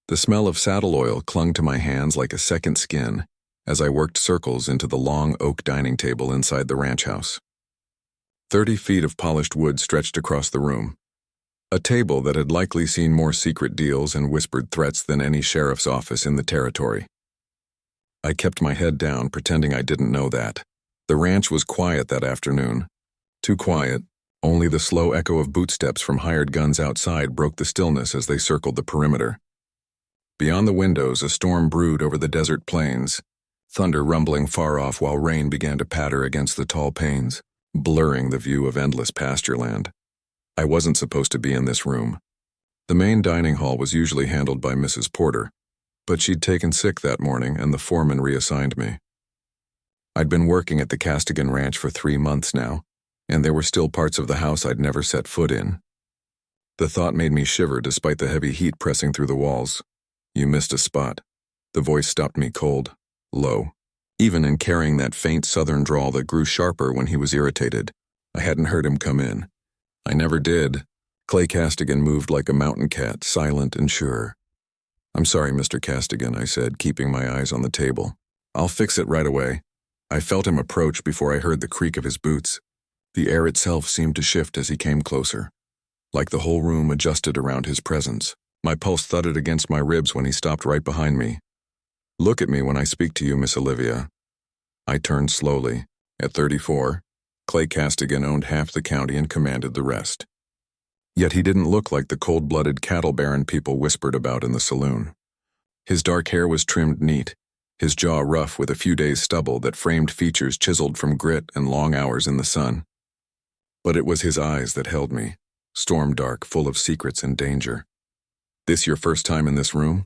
The smell of saddle oil clung to my hands like a second skin as I worked circles into the long oak dining table inside the ranch house. 30 feet of polished wood stretched across the room, a table that had likely seen more secret deals and whispered threats than any sheriff's office in the territory. I kept my head down, pretending I didn't know that. The ranch was quiet that afternoon. Too quiet. Only the slow echo of bootsteps from hired guns outside broke the stillness as they circled the perimeter. Beyond the windows, a storm brewed over the desert plains, thunder rumbling far off while rain began to patter against the tall panes, blurring the view of endless pasture land. I wasn't supposed to be in this room. The main dining hall was usually handled by Mrs. Porter, but she'd taken sick that morning and the foreman reassigned me. I'd been working at the Castigan Ranch for 3 months now, and there were still parts of the house I'd never set foot in. The thought made me shiver despite the heavy heat pressing through the walls. You missed a spot. The voice stopped me cold, low. Even in carrying that faint southern drawl that grew sharper when he was irritated, I hadn't heard him come in. I never did. Clay Castigan moved like a mountain cat, silent and sure. "I'm sorry, Mr. Castigan," I said, keeping my eyes on the table. "I'll fix it right away." I felt him approach before I heard the creak of his boots. The air itself seemed to shift as he came closer, like the whole room adjusted around his presence. My pulse thudded against my ribs when he stopped right behind me. "Look at me when I speak to you, Miss Olivia." I turned slowly. At 34, Clay Castigan owned half the county and commanded the rest. Yet he didn't look like the cold-blooded cattle baron people whispered about in the saloon. His dark hair was trimmed neat, his jaw rough with a few days' stubble that framed features chiseled from grit and long hours in the sun. But it was his eyes that held me, storm-dark, full of secrets and danger. "This your first time in this room?"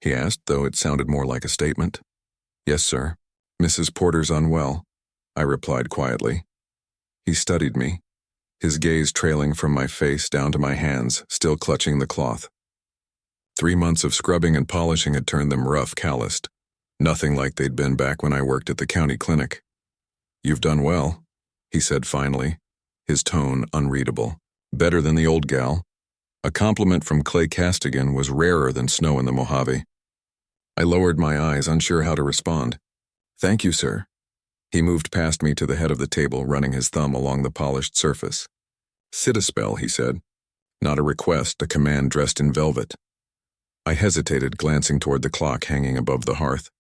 he asked, though it sounded more like a statement. "Yes, sir. Mrs. Porter's unwell," I replied quietly. He studied me, his gaze trailing from my face down to my hands, still clutching the cloth. 3 months of scrubbing and polishing had turned them rough, calloused. Nothing like they'd been back when I worked at the county clinic. "You've done well," he said finally, his tone unreadable. "Better than the old gal." A compliment from Clay Castigan was rarer than snow in the Mojave. I lowered my eyes, unsure how to respond. "Thank you, sir." He moved past me to the head of the table, running his thumb along the polished surface. "Sit a spell," he said. Not a request, a command dressed in velvet. I hesitated, glancing toward the clock hanging above the hearth.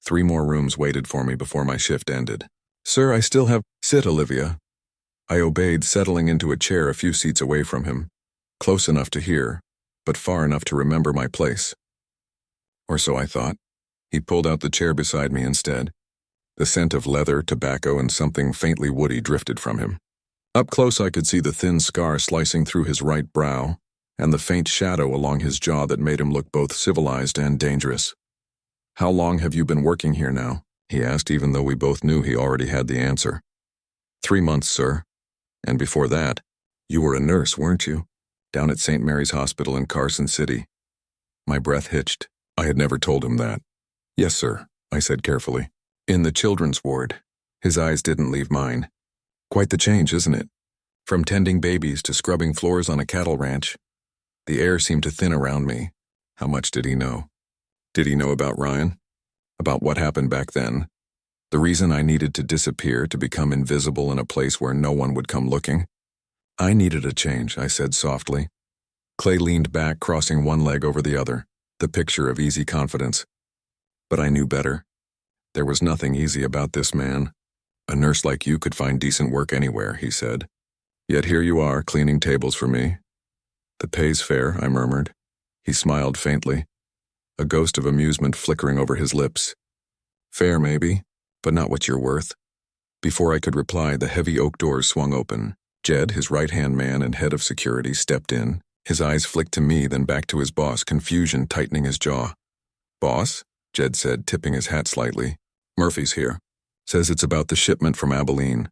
3 more rooms waited for me before my shift ended. "Sir, I still have—" "Sit, Olivia." I obeyed, settling into a chair a few seats away from him, close enough to hear, but far enough to remember my place. Or so I thought. He pulled out the chair beside me instead. The scent of leather, tobacco, and something faintly woody drifted from him. Up close I could see the thin scar slicing through his right brow, and the faint shadow along his jaw that made him look both civilized and dangerous. "How long have you been working here now?" he asked, even though we both knew he already had the answer. 3 months, sir. And before that, you were a nurse, weren't you? Down at St. Mary's Hospital in Carson City. My breath hitched. I had never told him that. "Yes, sir," I said carefully. "In the children's ward." His eyes didn't leave mine. "Quite the change, isn't it? From tending babies to scrubbing floors on a cattle ranch." The air seemed to thin around me. How much did he know? Did he know about Ryan? About what happened back then? The reason I needed to disappear, to become invisible in a place where no one would come looking? "I needed a change," I said softly. Clay leaned back, crossing one leg over the other, the picture of easy confidence. But I knew better. There was nothing easy about this man. "A nurse like you could find decent work anywhere," he said. "Yet here you are, cleaning tables for me." "The pay's fair," I murmured. He smiled faintly, a ghost of amusement flickering over his lips. "Fair, maybe, but not what you're worth." Before I could reply, the heavy oak doors swung open. Jed, his right-hand man and head of security, stepped in. His eyes flicked to me, then back to his boss, confusion tightening his jaw. "Boss?" Jed said, tipping his hat slightly. "Murphy's here. Says it's about the shipment from Abilene."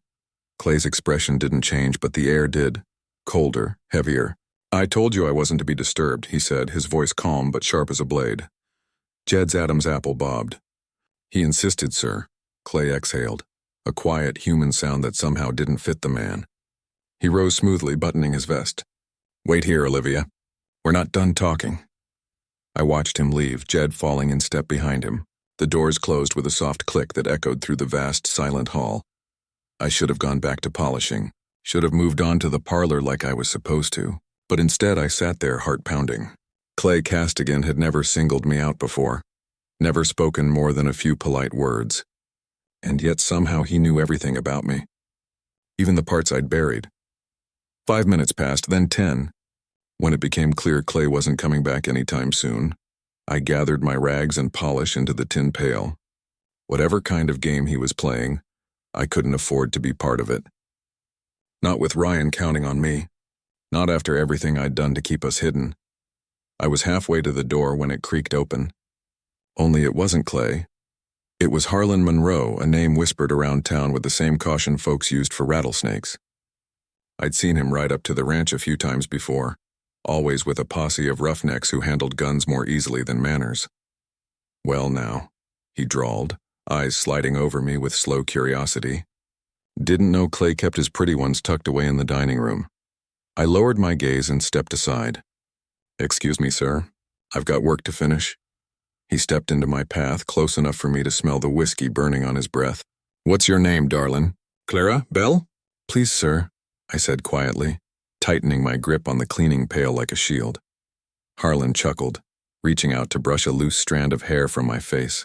Clay's expression didn't change, but the air did. Colder, heavier. "I told you I wasn't to be disturbed," he said, his voice calm but sharp as a blade. Jed's Adam's apple bobbed. "He insisted, sir." Clay exhaled, a quiet, human sound that somehow didn't fit the man. He rose smoothly, buttoning his vest. "Wait here, Olivia. We're not done talking." I watched him leave, Jed falling in step behind him. The doors closed with a soft click that echoed through the vast, silent hall. I should have gone back to polishing, should have moved on to the parlor like I was supposed to, but instead I sat there heart pounding. Clay Castigan had never singled me out before, never spoken more than a few polite words. And yet somehow he knew everything about me, even the parts I'd buried. 5 minutes passed, then 10. When it became clear Clay wasn't coming back anytime soon, I gathered my rags and polish into the tin pail. Whatever kind of game he was playing, I couldn't afford to be part of it. Not with Ryan counting on me. Not after everything I'd done to keep us hidden. I was halfway to the door when it creaked open. Only it wasn't Clay. It was Harlan Monroe, a name whispered around town with the same caution folks used for rattlesnakes. I'd seen him ride up to the ranch a few times before, always with a posse of roughnecks who handled guns more easily than manners. Well now, he drawled, eyes sliding over me with slow curiosity. Didn't know Clay kept his pretty ones tucked away in the dining room. I lowered my gaze and stepped aside. "Excuse me, sir. I've got work to finish." He stepped into my path, close enough for me to smell the whiskey burning on his breath. "What's your name, darlin'? Clara? Belle?" "Please, sir," I said quietly, tightening my grip on the cleaning pail like a shield. Harlan chuckled, reaching out to brush a loose strand of hair from my face.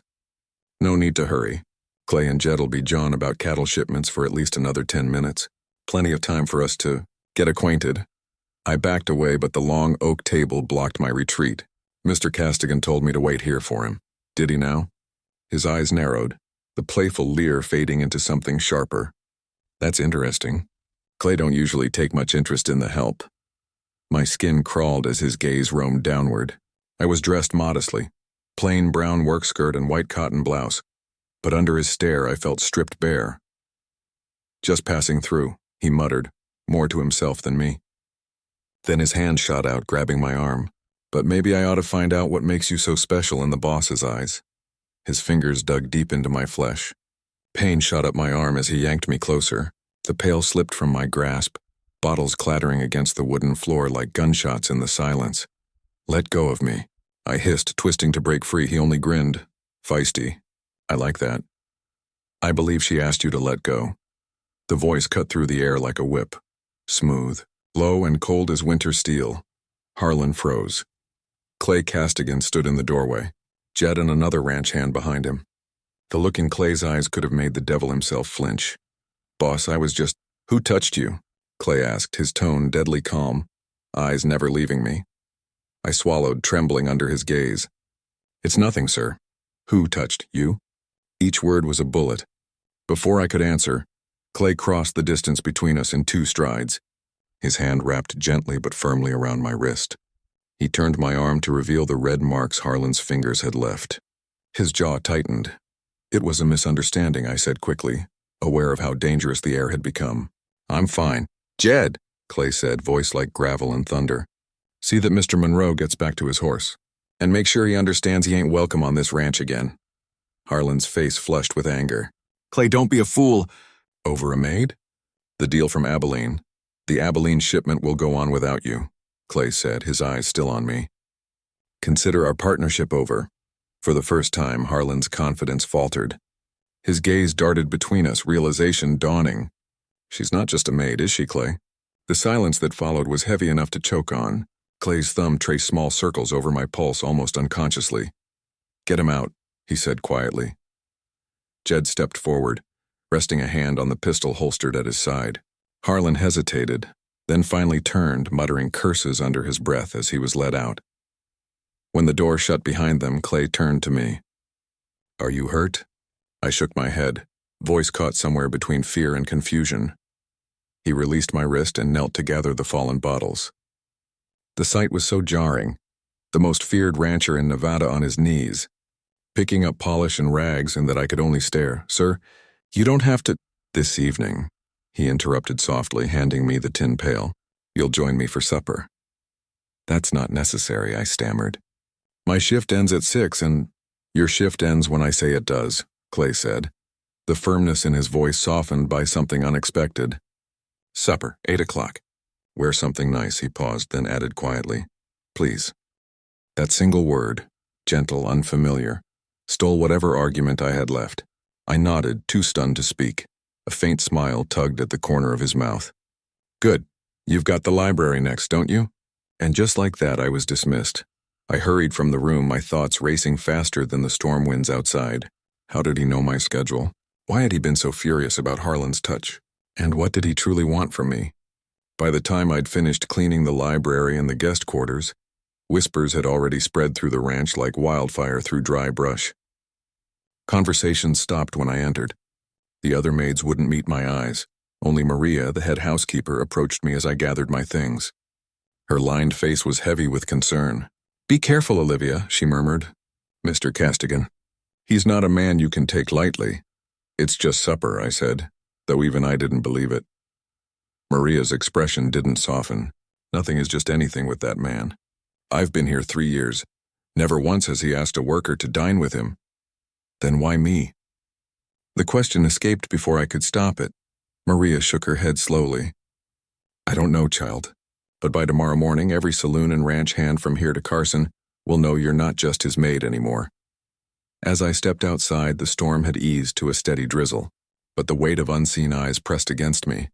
"No need to hurry. Clay and Jed'll be jawing about cattle shipments for at least another 10 minutes. Plenty of time for us to get acquainted." I backed away, but the long oak table blocked my retreat. Mr. Castigan told me to wait here for him. Did he now? His eyes narrowed, the playful leer fading into something sharper. That's interesting. Clay don't usually take much interest in the help. My skin crawled as his gaze roamed downward. I was dressed modestly, plain brown work skirt and white cotton blouse, but under his stare I felt stripped bare. "Just passing through," he muttered, more to himself than me. Then his hand shot out, grabbing my arm. "But maybe I ought to find out what makes you so special in the boss's eyes." His fingers dug deep into my flesh. Pain shot up my arm as he yanked me closer. The pail slipped from my grasp, bottles clattering against the wooden floor like gunshots in the silence. "Let go of me," I hissed, twisting to break free. He only grinned. "Feisty. I like that." "I believe she asked you to let go." The voice cut through the air like a whip. Smooth, low and cold as winter steel. Harlan froze. Clay Castigan stood in the doorway, Jed and another ranch hand behind him. The look in Clay's eyes could have made the devil himself flinch. "Boss, I was just—" "Who touched you?" Clay asked, his tone deadly calm, eyes never leaving me. I swallowed, trembling under his gaze. "It's nothing, sir." "Who touched you?" Each word was a bullet. Before I could answer, Clay crossed the distance between us in 2 strides, his hand wrapped gently but firmly around my wrist. He turned my arm to reveal the red marks Harlan's fingers had left. His jaw tightened. "It was a misunderstanding," I said quickly, aware of how dangerous the air had become. "I'm fine." "Jed," Clay said, voice like gravel and thunder. "See that Mr. Monroe gets back to his horse. And make sure he understands he ain't welcome on this ranch again." Harlan's face flushed with anger. "Clay, don't be a fool." "Over a maid?" "The deal from Abilene. The Abilene shipment will go on without you," Clay said, his eyes still on me. "Consider our partnership over." For the first time, Harlan's confidence faltered. His gaze darted between us, realization dawning. "She's not just a maid, is she, Clay?" The silence that followed was heavy enough to choke on. Clay's thumb traced small circles over my pulse almost unconsciously. "Get him out," he said quietly. Jed stepped forward, resting a hand on the pistol holstered at his side. Harlan hesitated, then finally turned, muttering curses under his breath as he was led out. When the door shut behind them, Clay turned to me. "Are you hurt?" I shook my head, voice caught somewhere between fear and confusion. He released my wrist and knelt to gather the fallen bottles. The sight was so jarring, the most feared rancher in Nevada on his knees, picking up polish and rags, and that I could only stare. "Sir, you don't have to—" "This evening," he interrupted softly, handing me the tin pail. "You'll join me for supper." "That's not necessary," I stammered. "My shift ends at 6 and—" "Your shift ends when I say it does," Clay said, the firmness in his voice softened by something unexpected. "Supper, 8 o'clock. Wear something nice," he paused, then added quietly. "Please." That single word, gentle, unfamiliar, stole whatever argument I had left. I nodded, too stunned to speak. A faint smile tugged at the corner of his mouth. Good. You've got the library next, don't you? And just like that, I was dismissed. I hurried from the room, my thoughts racing faster than the storm winds outside. How did he know my schedule? Why had he been so furious about Harlan's touch? And what did he truly want from me? By the time I'd finished cleaning the library and the guest quarters, whispers had already spread through the ranch like wildfire through dry brush. Conversations stopped when I entered. The other maids wouldn't meet my eyes. Only Maria, the head housekeeper, approached me as I gathered my things. Her lined face was heavy with concern. Be careful, Olivia, she murmured. Mr. Castigan. He's not a man you can take lightly. It's just supper, I said, though even I didn't believe it. Maria's expression didn't soften. Nothing is just anything with that man. I've been here 3 years. Never once has he asked a worker to dine with him. Then why me? The question escaped before I could stop it. Maria shook her head slowly. I don't know, child. But by tomorrow morning, every saloon and ranch hand from here to Carson will know you're not just his maid anymore. As I stepped outside, the storm had eased to a steady drizzle, but the weight of unseen eyes pressed against me.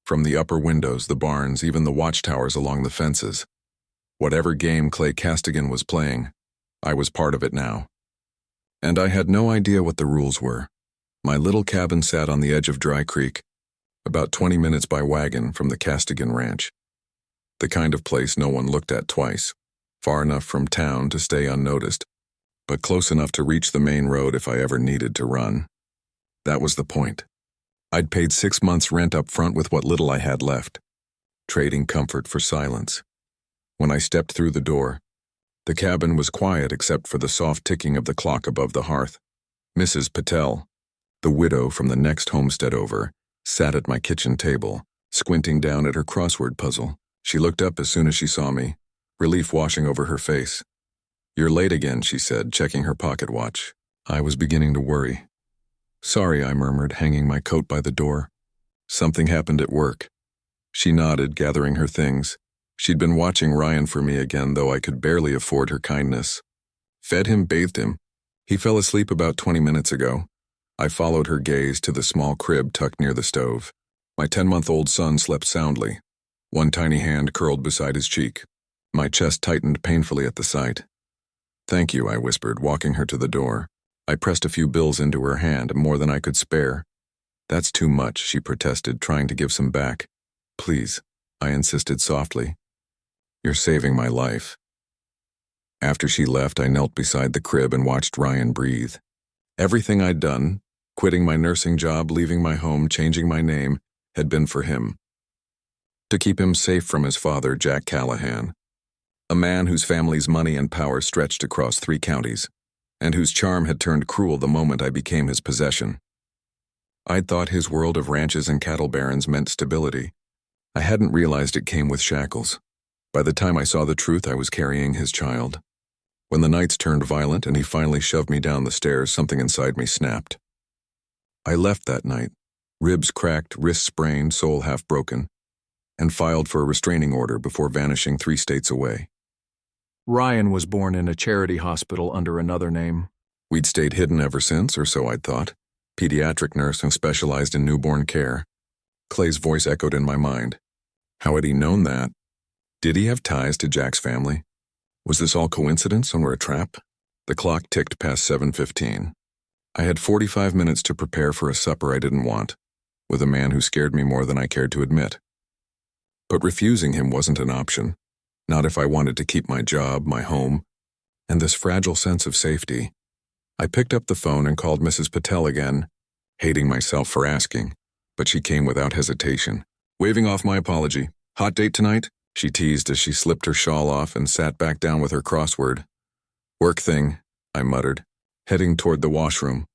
From the upper windows, the barns, even the watchtowers along the fences. Whatever game Clay Castigan was playing, I was part of it now. And I had no idea what the rules were. My little cabin sat on the edge of Dry Creek, about 20 minutes by wagon from the Castigan Ranch. The kind of place no one looked at twice, far enough from town to stay unnoticed, but close enough to reach the main road if I ever needed to run. That was the point. I'd paid 6 months' rent up front with what little I had left, trading comfort for silence. When I stepped through the door, the cabin was quiet except for the soft ticking of the clock above the hearth. Mrs. Patel, the widow from the next homestead over, sat at my kitchen table, squinting down at her crossword puzzle. She looked up as soon as she saw me, relief washing over her face. You're late again, she said, checking her pocket watch. I was beginning to worry. Sorry, I murmured, hanging my coat by the door. Something happened at work. She nodded, gathering her things. She'd been watching Ryan for me again, though I could barely afford her kindness. Fed him, bathed him. He fell asleep about 20 minutes ago. I followed her gaze to the small crib tucked near the stove. My 10-month-old son slept soundly. One tiny hand curled beside his cheek. My chest tightened painfully at the sight. Thank you, I whispered, walking her to the door. I pressed a few bills into her hand, more than I could spare. That's too much, she protested, trying to give some back. Please, I insisted softly. You're saving my life. After she left, I knelt beside the crib and watched Ryan breathe. Everything I'd done, quitting my nursing job, leaving my home, changing my name, had been for him. To keep him safe from his father, Jack Callahan, a man whose family's money and power stretched across 3 counties, and whose charm had turned cruel the moment I became his possession. I'd thought his world of ranches and cattle barons meant stability. I hadn't realized it came with shackles. By the time I saw the truth, I was carrying his child. When the nights turned violent and he finally shoved me down the stairs, something inside me snapped. I left that night, ribs cracked, wrists sprained, soul half broken, and filed for a restraining order before vanishing 3 states away. Ryan was born in a charity hospital under another name. We'd stayed hidden ever since, or so I'd thought. Pediatric nurse who specialized in newborn care. Clay's voice echoed in my mind. How had he known that? Did he have ties to Jack's family? Was this all coincidence or a trap? The clock ticked past 7:15. I had 45 minutes to prepare for a supper I didn't want, with a man who scared me more than I cared to admit. But refusing him wasn't an option, not if I wanted to keep my job, my home, and this fragile sense of safety. I picked up the phone and called Mrs. Patel again, hating myself for asking, but she came without hesitation. Waving off my apology. Hot date tonight? She teased as she slipped her shawl off and sat back down with her crossword. Work thing, I muttered, heading toward the washroom.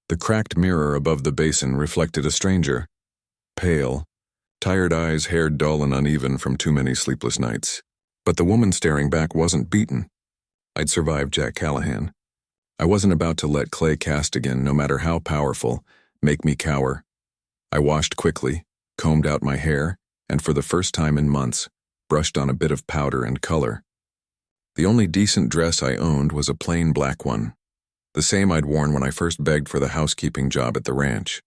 The cracked mirror above the basin reflected a stranger. Pale, tired eyes, hair dull and uneven from too many sleepless nights. But the woman staring back wasn't beaten. I'd survived Jack Callahan. I wasn't about to let Clay Castigan, no matter how powerful, make me cower. I washed quickly, combed out my hair, and for the first time in months, brushed on a bit of powder and color. The only decent dress I owned was a plain black one, the same I'd worn when I first begged for the housekeeping job at the ranch.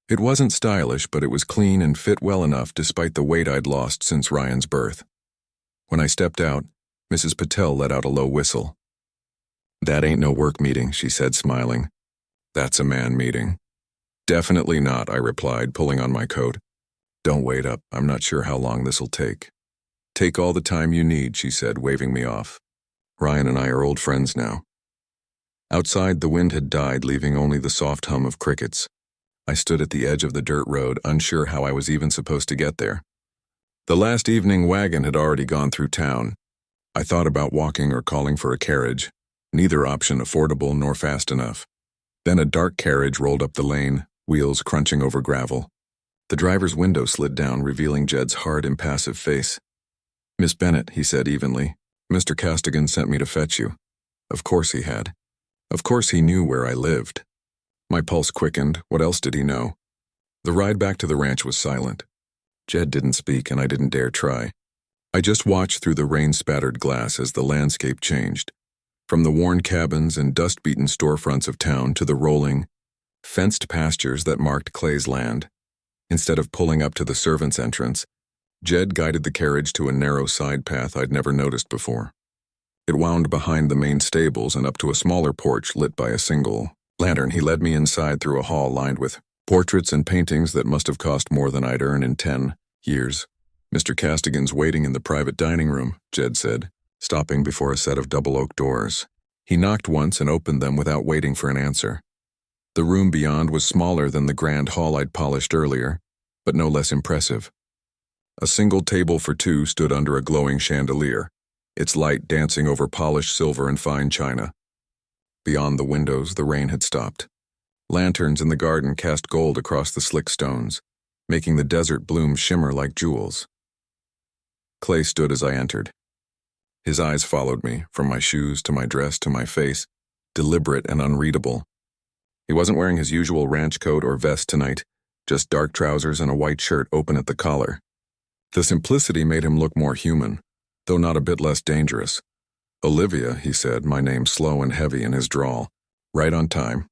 It wasn't stylish, but it was clean and fit well enough despite the weight I'd lost since Ryan's birth. When I stepped out, Mrs. Patel let out a low whistle. "That ain't no work meeting," she said, smiling. "That's a man meeting." "Definitely not," I replied, pulling on my coat. "Don't wait up. I'm not sure how long this'll take." "Take all the time you need," she said, waving me off. Ryan and I are old friends now. Outside, the wind had died, leaving only the soft hum of crickets. I stood at the edge of the dirt road, unsure how I was even supposed to get there. The last evening wagon had already gone through town. I thought about walking or calling for a carriage, neither option affordable nor fast enough. Then a dark carriage rolled up the lane, wheels crunching over gravel. The driver's window slid down, revealing Jed's hard, impassive face. "Miss Bennett," he said evenly, "Mr. Castigan sent me to fetch you." Of course he had. Of course he knew where I lived. My pulse quickened. What else did he know? The ride back to the ranch was silent. Jed didn't speak, and I didn't dare try. I just watched through the rain-spattered glass as the landscape changed. From the worn cabins and dust-beaten storefronts of town to the rolling, fenced pastures that marked Clay's land. Instead of pulling up to the servants' entrance, Jed guided the carriage to a narrow side path I'd never noticed before. It wound behind the main stables and up to a smaller porch lit by a single lantern. He led me inside through a hall lined with portraits and paintings that must have cost more than I'd earn in 10 years. "Mr. Castigan's waiting in the private dining room," Jed said, stopping before a set of double oak doors. He knocked once and opened them without waiting for an answer. The room beyond was smaller than the grand hall I'd polished earlier, but no less impressive. A single table for two stood under a glowing chandelier, its light dancing over polished silver and fine china. Beyond the windows, the rain had stopped. Lanterns in the garden cast gold across the slick stones, making the desert blooms shimmer like jewels. Clay stood as I entered. His eyes followed me, from my shoes to my dress to my face, deliberate and unreadable. He wasn't wearing his usual ranch coat or vest tonight, just dark trousers and a white shirt open at the collar. The simplicity made him look more human, though not a bit less dangerous. "Olivia," he said, my name slow and heavy in his drawl. "Right on time."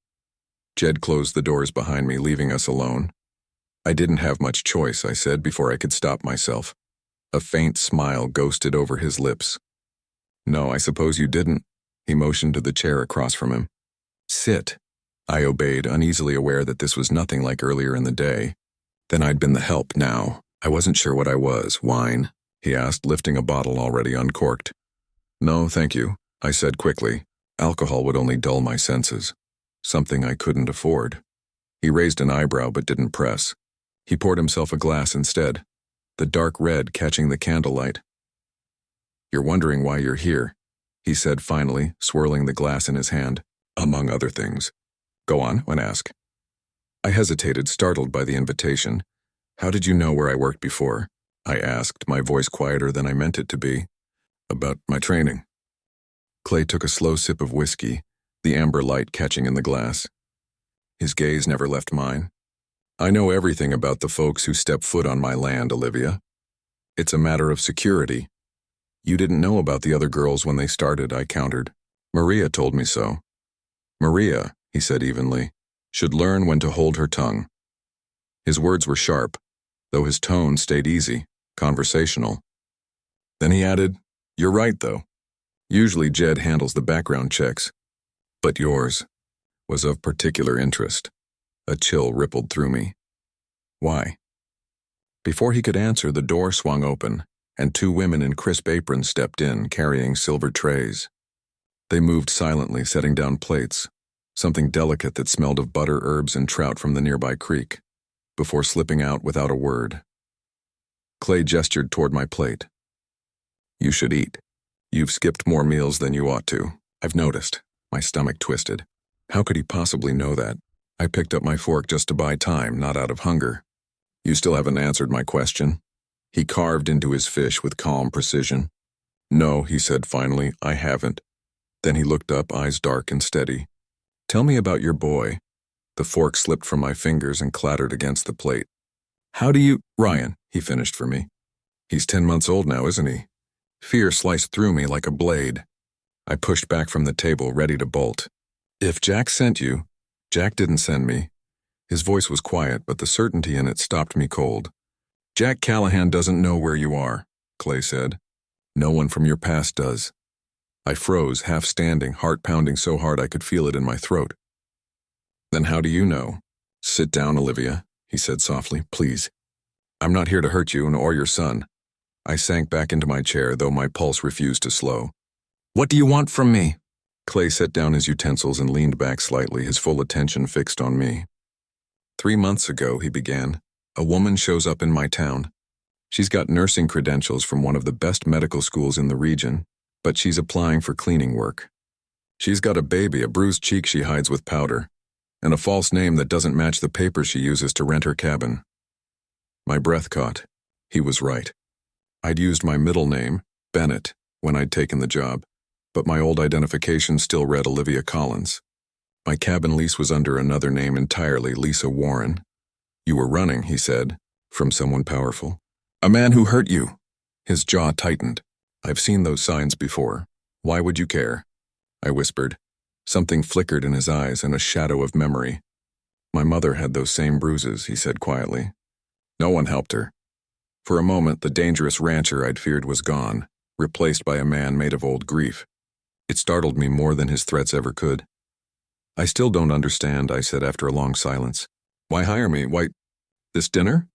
Jed closed the doors behind me, leaving us alone. "I didn't have much choice," I said before I could stop myself. A faint smile ghosted over his lips. "No, I suppose you didn't." He motioned to the chair across from him. "Sit." I obeyed, uneasily aware that this was nothing like earlier in the day. Then I'd been the help now. I wasn't sure what I was. "Wine?" he asked, lifting a bottle already uncorked. "No, thank you," I said quickly. Alcohol would only dull my senses. Something I couldn't afford. He raised an eyebrow but didn't press. He poured himself a glass instead, the dark red catching the candlelight. "You're wondering why you're here," he said finally, swirling the glass in his hand, "among other things." "Go on," I asked. I hesitated, startled by the invitation. "How did you know where I worked before?" I asked, my voice quieter than I meant it to be. "About my training." Clay took a slow sip of whiskey, the amber light catching in the glass. His gaze never left mine. "I know everything about the folks who step foot on my land, Olivia. It's a matter of security." "You didn't know about the other girls when they started," I countered. "Maria told me so." "Maria," he said evenly, "should learn when to hold her tongue." His words were sharp, though his tone stayed easy, conversational. Then he added, "You're right, though. Usually Jed handles the background checks, but yours was of particular interest." A chill rippled through me. "Why?" Before he could answer, the door swung open, and two women in crisp aprons stepped in, carrying silver trays. They moved silently, setting down plates, something delicate that smelled of butter, herbs, and trout from the nearby creek, before slipping out without a word. Clay gestured toward my plate. "You should eat. You've skipped more meals than you ought to. I've noticed." My stomach twisted. How could he possibly know that? I picked up my fork just to buy time, not out of hunger. "You still haven't answered my question." He carved into his fish with calm precision. "No," he said finally, "I haven't." Then he looked up, eyes dark and steady. "Tell me about your boy." The fork slipped from my fingers and clattered against the plate. "How do you—" "Ryan," he finished for me. "He's 10 months old now, isn't he?" Fear sliced through me like a blade. I pushed back from the table, ready to bolt. If Jack sent you, Jack didn't send me. His voice was quiet, but the certainty in it stopped me cold. Jack Callahan doesn't know where you are, Clay said. No one from your past does. I froze, half standing, heart pounding so hard I could feel it in my throat. Then how do you know? Sit down, Olivia, he said softly, please. I'm not here to hurt you or your son. I sank back into my chair, though my pulse refused to slow. What do you want from me? Clay set down his utensils and leaned back slightly, his full attention fixed on me. 3 months ago, he began, a woman shows up in my town. She's got nursing credentials from one of the best medical schools in the region, but she's applying for cleaning work. She's got a baby, a bruised cheek she hides with powder, and a false name that doesn't match the papers she uses to rent her cabin. My breath caught. He was right. I'd used my middle name, Bennett, when I'd taken the job, but my old identification still read Olivia Collins. My cabin lease was under another name entirely, Lisa Warren. You were running, he said, from someone powerful. A man who hurt you. His jaw tightened. I've seen those signs before. Why would you care? I whispered. Something flickered in his eyes and a shadow of memory. My mother had those same bruises, he said quietly. No one helped her. For a moment, the dangerous rancher I'd feared was gone, replaced by a man made of old grief. It startled me more than his threats ever could. I still don't understand, I said after a long silence. Why hire me? Why, this dinner?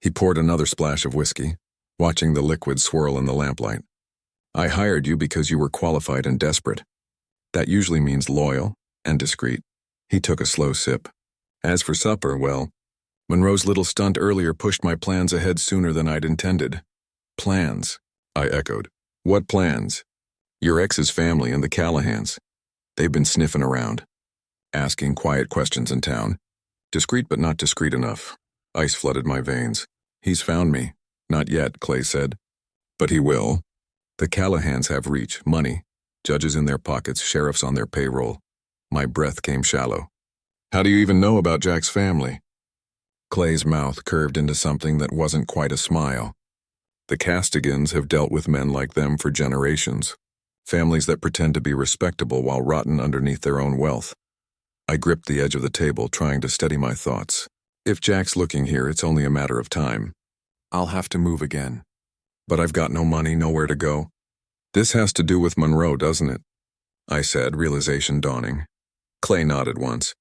He poured another splash of whiskey, watching the liquid swirl in the lamplight. I hired you because you were qualified and desperate. That usually means loyal and discreet. He took a slow sip. As for supper, well, Monroe's little stunt earlier pushed my plans ahead sooner than I'd intended. Plans, I echoed. What plans? Your ex's family and the Callahans. They've been sniffing around, asking quiet questions in town. Discreet but not discreet enough. Ice flooded my veins. He's found me. Not yet, Clay said. But he will. The Callahans have reach, money, judges in their pockets, sheriffs on their payroll. My breath came shallow. How do you even know about Jack's family? Clay's mouth curved into something that wasn't quite a smile. The Castigans have dealt with men like them for generations. Families that pretend to be respectable while rotten underneath their own wealth. I gripped the edge of the table, trying to steady my thoughts. If Jack's looking here, it's only a matter of time. I'll have to move again. But I've got no money, nowhere to go. This has to do with Monroe, doesn't it? I said, realization dawning. Clay nodded once.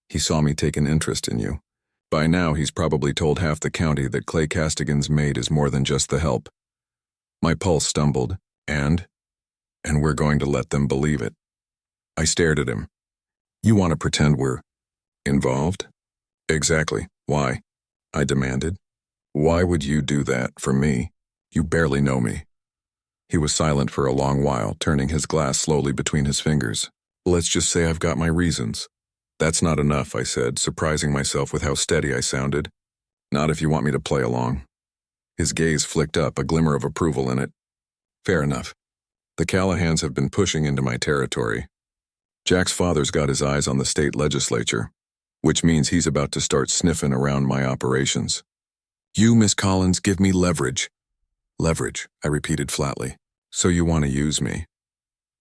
He saw me take an interest in you. By now, he's probably told half the county that Clay Castigan's maid is more than just the help. My pulse stumbled, and we're going to let them believe it. I stared at him. You want to pretend we're involved? Exactly. Why? I demanded. Why would you do that for me? You barely know me. He was silent for a long while, turning his glass slowly between his fingers. Let's just say I've got my reasons. That's not enough, I said, surprising myself with how steady I sounded. Not if you want me to play along. His gaze flicked up, a glimmer of approval in it. Fair enough. The Callahans have been pushing into my territory. Jack's father's got his eyes on the state legislature, which means he's about to start sniffing around my operations. You, Miss Collins, give me leverage. Leverage, I repeated flatly. So you want to use me?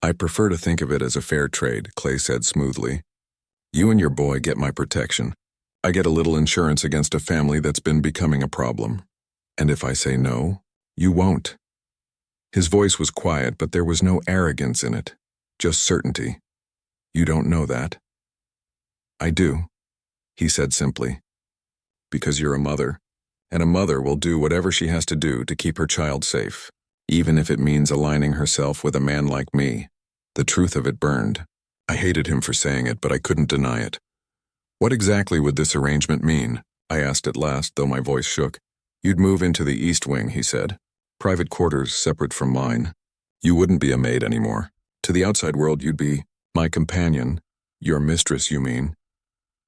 I prefer to think of it as a fair trade, Clay said smoothly. You and your boy get my protection. I get a little insurance against a family that's been becoming a problem. And if I say no, you won't. His voice was quiet, but there was no arrogance in it, just certainty. You don't know that? I do, he said simply. Because you're a mother, and a mother will do whatever she has to do to keep her child safe, even if it means aligning herself with a man like me. The truth of it burned. I hated him for saying it, but I couldn't deny it. What exactly would this arrangement mean? I asked at last, though my voice shook. You'd move into the East Wing, he said. Private quarters separate from mine. You wouldn't be a maid anymore. To the outside world, you'd be my companion. Your mistress, you mean?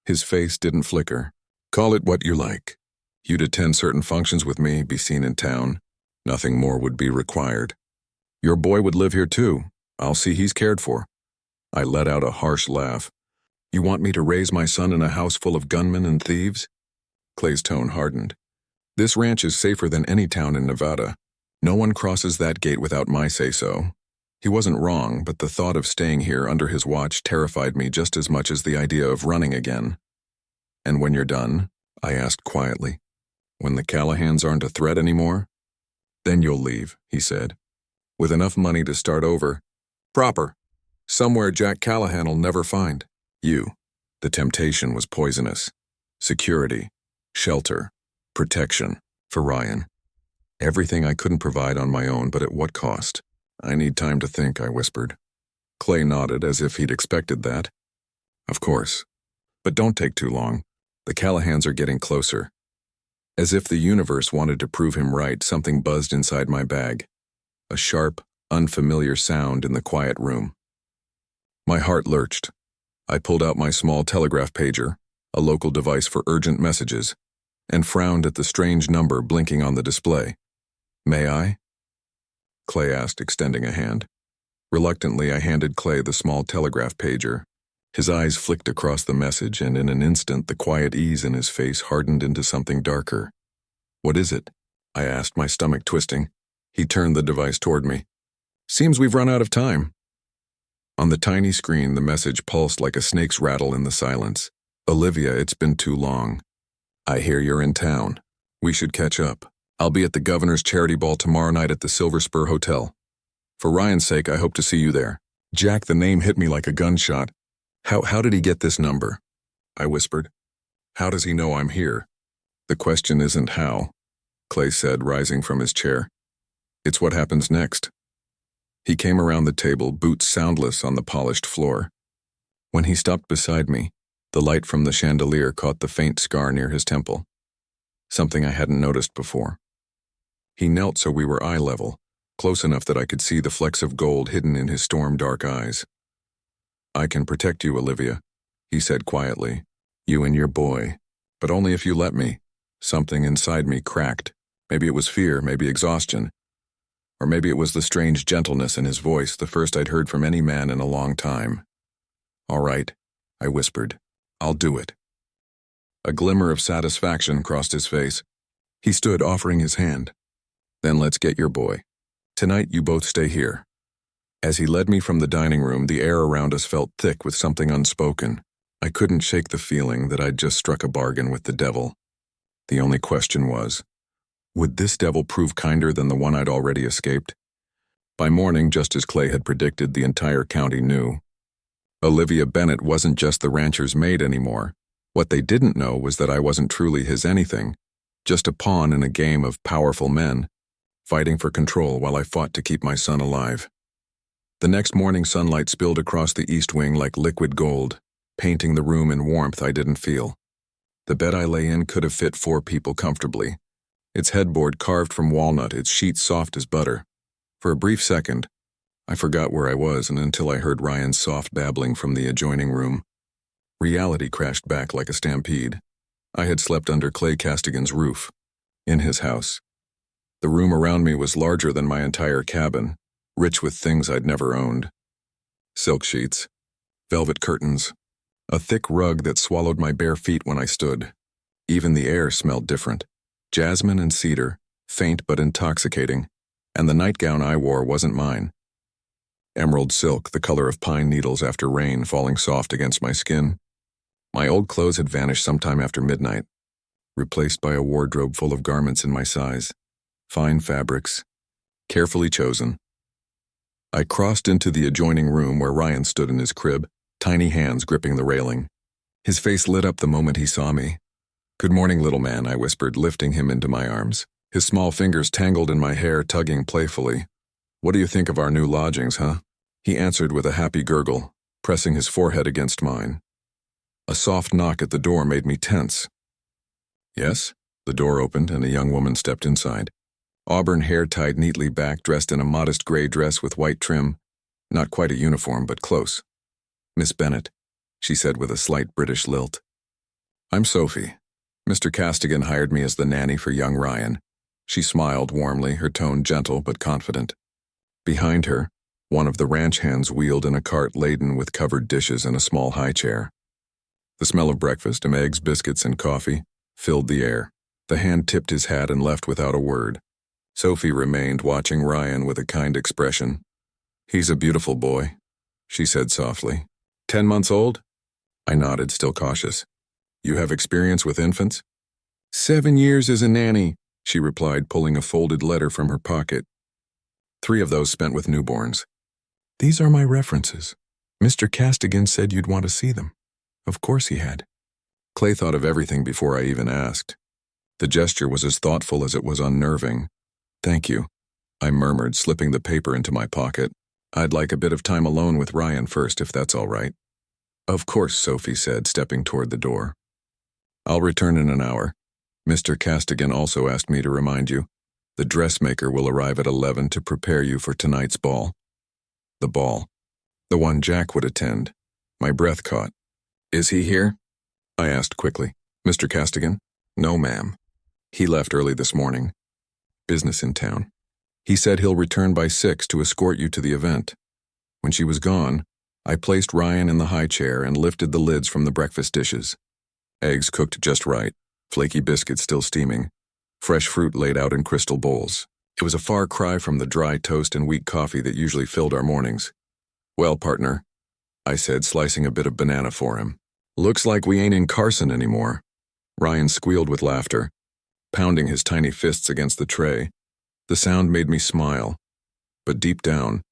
His face didn't flicker. Call it what you like. You'd attend certain functions with me, be seen in town. Nothing more would be required. Your boy would live here too. I'll see he's cared for. I let out a harsh laugh. You want me to raise my son in a house full of gunmen and thieves? Clay's tone hardened. This ranch is safer than any town in Nevada. No one crosses that gate without my say-so. He wasn't wrong, but the thought of staying here under his watch terrified me just as much as the idea of running again. And when you're done, I asked quietly, when the Callahans aren't a threat anymore? Then you'll leave, he said, with enough money to start over. Proper. Somewhere Jack Callahan'll never find. You. The temptation was poisonous. Security, shelter, protection, for Ryan. Everything I couldn't provide on my own, but at what cost? I need time to think, I whispered. Clay nodded as if he'd expected that. Of course. But don't take too long. The Callahans are getting closer. As if the universe wanted to prove him right, something buzzed inside my bag. A sharp, unfamiliar sound in the quiet room. My heart lurched. I pulled out my small telegraph pager, a local device for urgent messages, and frowned at the strange number blinking on the display. May I? Clay asked, extending a hand. Reluctantly, I handed Clay the small telegraph pager. His eyes flicked across the message, and in an instant the quiet ease in his face hardened into something darker. What is it? I asked, my stomach twisting. He turned the device toward me. Seems we've run out of time. On the tiny screen, the message pulsed like a snake's rattle in the silence. Olivia, it's been too long. I hear you're in town. We should catch up. I'll be at the governor's charity ball tomorrow night at the Silver Spur Hotel. For Ryan's sake, I hope to see you there. Jack, the name hit me like a gunshot. How did he get this number? I whispered. How does he know I'm here? The question isn't how, Clay said, rising from his chair. It's what happens next. He came around the table, boots soundless on the polished floor. When he stopped beside me, the light from the chandelier caught the faint scar near his temple. Something I hadn't noticed before. He knelt so we were eye level, close enough that I could see the flecks of gold hidden in his storm-dark eyes. I can protect you, Olivia, he said quietly. You and your boy. But only if you let me. Something inside me cracked. Maybe it was fear, maybe exhaustion. Or maybe it was the strange gentleness in his voice, the first I'd heard from any man in a long time. All right, I whispered. I'll do it. A glimmer of satisfaction crossed his face. He stood, offering his hand. Then let's get your boy. Tonight you both stay here. As he led me from the dining room, the air around us felt thick with something unspoken. I couldn't shake the feeling that I'd just struck a bargain with the devil. The only question was, would this devil prove kinder than the one I'd already escaped? By morning, just as Clay had predicted, the entire county knew. Olivia Bennett wasn't just the rancher's maid anymore. What they didn't know was that I wasn't truly his anything, just a pawn in a game of powerful men, fighting for control while I fought to keep my son alive. The next morning, sunlight spilled across the east wing like liquid gold, painting the room in warmth I didn't feel. The bed I lay in could have fit 4 people comfortably. Its headboard carved from walnut, its sheets soft as butter. For a brief second, I forgot where I was, and until I heard Ryan's soft babbling from the adjoining room. Reality crashed back like a stampede. I had slept under Clay Castigan's roof, in his house. The room around me was larger than my entire cabin, rich with things I'd never owned. Silk sheets, velvet curtains, a thick rug that swallowed my bare feet when I stood. Even the air smelled different. Jasmine and cedar, faint but intoxicating, and the nightgown I wore wasn't mine. Emerald silk, the color of pine needles after rain falling soft against my skin. My old clothes had vanished sometime after midnight, replaced by a wardrobe full of garments in my size, fine fabrics, carefully chosen. I crossed into the adjoining room where Ryan stood in his crib, tiny hands gripping the railing. His face lit up the moment he saw me. Good morning, little man, I whispered, lifting him into my arms. His small fingers tangled in my hair, tugging playfully. What do you think of our new lodgings, huh? He answered with a happy gurgle, pressing his forehead against mine. A soft knock at the door made me tense. Yes? The door opened and a young woman stepped inside. Auburn hair tied neatly back, dressed in a modest gray dress with white trim. Not quite a uniform, but close. Miss Bennett, she said with a slight British lilt. I'm Sophie. Mr. Castigan hired me as the nanny for young Ryan. She smiled warmly, her tone gentle but confident. Behind her, one of the ranch hands wheeled in a cart laden with covered dishes and a small high chair. The smell of breakfast, eggs, biscuits, and coffee, filled the air. The hand tipped his hat and left without a word. Sophie remained, watching Ryan with a kind expression. "He's a beautiful boy," she said softly. 10 months old? I nodded, still cautious. "You have experience with infants?" 7 years as a nanny, she replied, pulling a folded letter from her pocket. 3 of those spent with newborns. "These are my references. Mr. Castigan said you'd want to see them." Of course he had. Clay thought of everything before I even asked. The gesture was as thoughtful as it was unnerving. "Thank you," I murmured, slipping the paper into my pocket. "I'd like a bit of time alone with Ryan first, if that's all right." "Of course," Sophie said, stepping toward the door. "I'll return in an hour. Mr. Castigan also asked me to remind you. The dressmaker will arrive at 11 to prepare you for tonight's ball." The ball. The one Jack would attend. My breath caught. "Is he here?" I asked quickly. "Mr. Castigan?" "No, ma'am. He left early this morning. Business in town. He said he'll return by 6 to escort you to the event." When she was gone, I placed Ryan in the high chair and lifted the lids from the breakfast dishes. Eggs cooked just right, flaky biscuits still steaming, fresh fruit laid out in crystal bowls. It was a far cry from the dry toast and weak coffee that usually filled our mornings. "Well, partner," I said, slicing a bit of banana for him. "Looks like we ain't in Carson anymore." Ryan squealed with laughter, pounding his tiny fists against the tray. The sound made me smile. But deep down,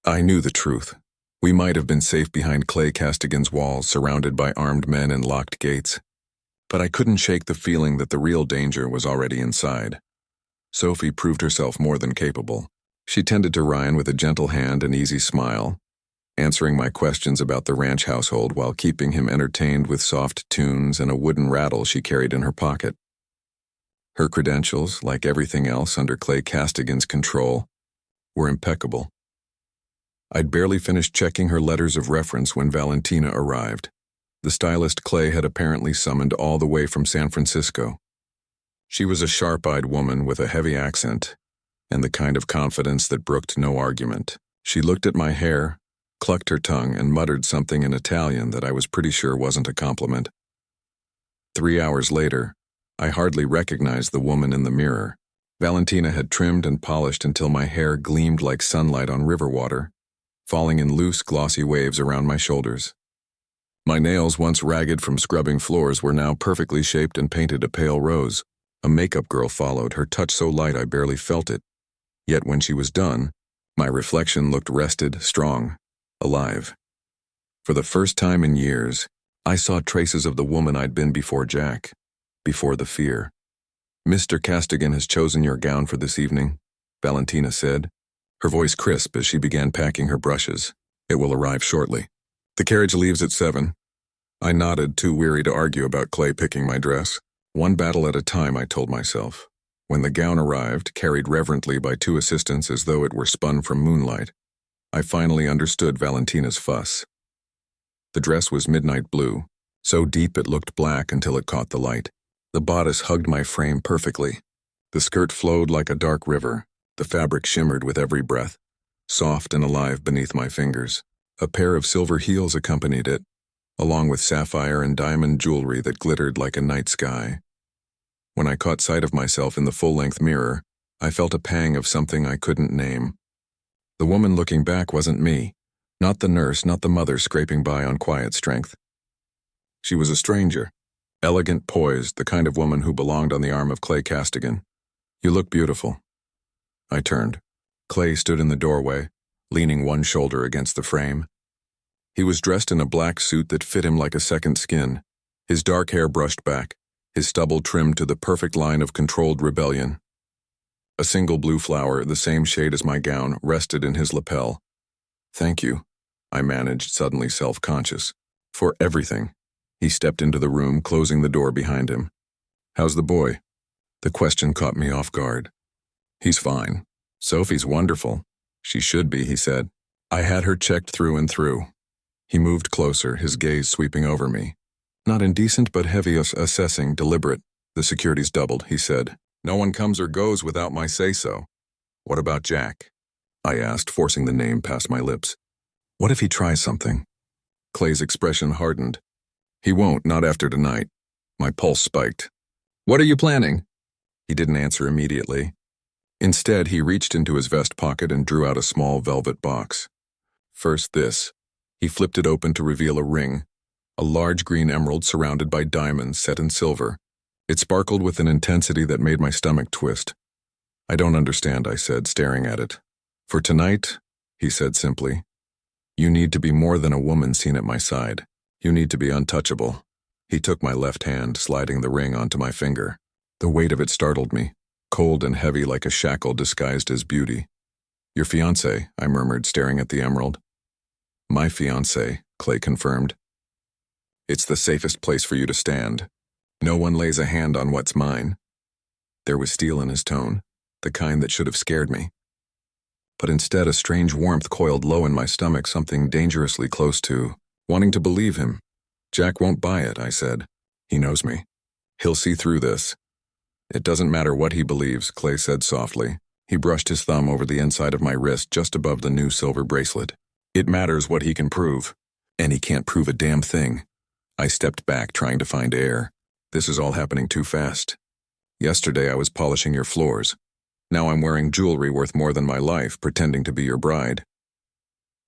I knew the truth. We might have been safe behind Clay Castigan's walls, surrounded by armed men and locked gates. But I couldn't shake the feeling that the real danger was already inside. Sophie proved herself more than capable. She tended to Ryan with a gentle hand and easy smile, answering my questions about the ranch household while keeping him entertained with soft tunes and a wooden rattle she carried in her pocket. Her credentials, like everything else under Clay Castigan's control, were impeccable. I'd barely finished checking her letters of reference when Valentina arrived. The stylist Clay had apparently summoned all the way from San Francisco. She was a sharp-eyed woman with a heavy accent and the kind of confidence that brooked no argument. She looked at my hair, clucked her tongue, and muttered something in Italian that I was pretty sure wasn't a compliment. 3 hours later, I hardly recognized the woman in the mirror. Valentina had trimmed and polished until my hair gleamed like sunlight on river water, falling in loose, glossy waves around my shoulders. My nails, once ragged from scrubbing floors, were now perfectly shaped and painted a pale rose. A makeup girl followed, her touch so light I barely felt it. Yet when she was done, my reflection looked rested, strong, alive. For the first time in years, I saw traces of the woman I'd been before Jack, before the fear. "Mr. Castigan has chosen your gown for this evening," Valentina said, her voice crisp as she began packing her brushes. "It will arrive shortly. The carriage leaves at 7. I nodded, too weary to argue about Clay picking my dress. One battle at a time, I told myself. When the gown arrived, carried reverently by 2 assistants as though it were spun from moonlight, I finally understood Valentina's fuss. The dress was midnight blue, so deep it looked black until it caught the light. The bodice hugged my frame perfectly. The skirt flowed like a dark river. The fabric shimmered with every breath, soft and alive beneath my fingers. A pair of silver heels accompanied it, along with sapphire and diamond jewelry that glittered like a night sky. When I caught sight of myself in the full-length mirror, I felt a pang of something I couldn't name. The woman looking back wasn't me, not the nurse, not the mother scraping by on quiet strength. She was a stranger, elegant, poised, the kind of woman who belonged on the arm of Clay Castigan. "You look beautiful." I turned. Clay stood in the doorway, leaning one shoulder against the frame. He was dressed in a black suit that fit him like a second skin, his dark hair brushed back, his stubble trimmed to the perfect line of controlled rebellion. A single blue flower, the same shade as my gown, rested in his lapel. "Thank you," I managed, suddenly self-conscious. "For everything." He stepped into the room, closing the door behind him. "How's the boy?" The question caught me off guard. "He's fine. Sophie's wonderful. She should be," he said. "I had her checked through and through." He moved closer, his gaze sweeping over me. "Not indecent, but heavy, assessing, deliberate. The security's doubled," he said. "No one comes or goes without my say-so." "What about Jack?" I asked, forcing the name past my lips. "What if he tries something?" Clay's expression hardened. "He won't, not after tonight." My pulse spiked. "What are you planning?" He didn't answer immediately. Instead, he reached into his vest pocket and drew out a small velvet box. First this. He flipped it open to reveal a ring, a large green emerald surrounded by diamonds set in silver. It sparkled with an intensity that made my stomach twist. I don't understand, I said, staring at it. For tonight, he said simply, you need to be more than a woman seen at my side. You need to be untouchable. He took my left hand, sliding the ring onto my finger. The weight of it startled me, cold and heavy like a shackle disguised as beauty. Your fiancé, I murmured, staring at the emerald. My fiancé, Clay confirmed. It's the safest place for you to stand. No one lays a hand on what's mine. There was steel in his tone, the kind that should have scared me. But instead, a strange warmth coiled low in my stomach, something dangerously close to wanting to believe him. Jack won't buy it, I said. He knows me. He'll see through this. It doesn't matter what he believes, Clay said softly. He brushed his thumb over the inside of my wrist just above the new silver bracelet. It matters what he can prove, and he can't prove a damn thing. I stepped back, trying to find air. This is all happening too fast. Yesterday I was polishing your floors. Now I'm wearing jewelry worth more than my life, pretending to be your bride.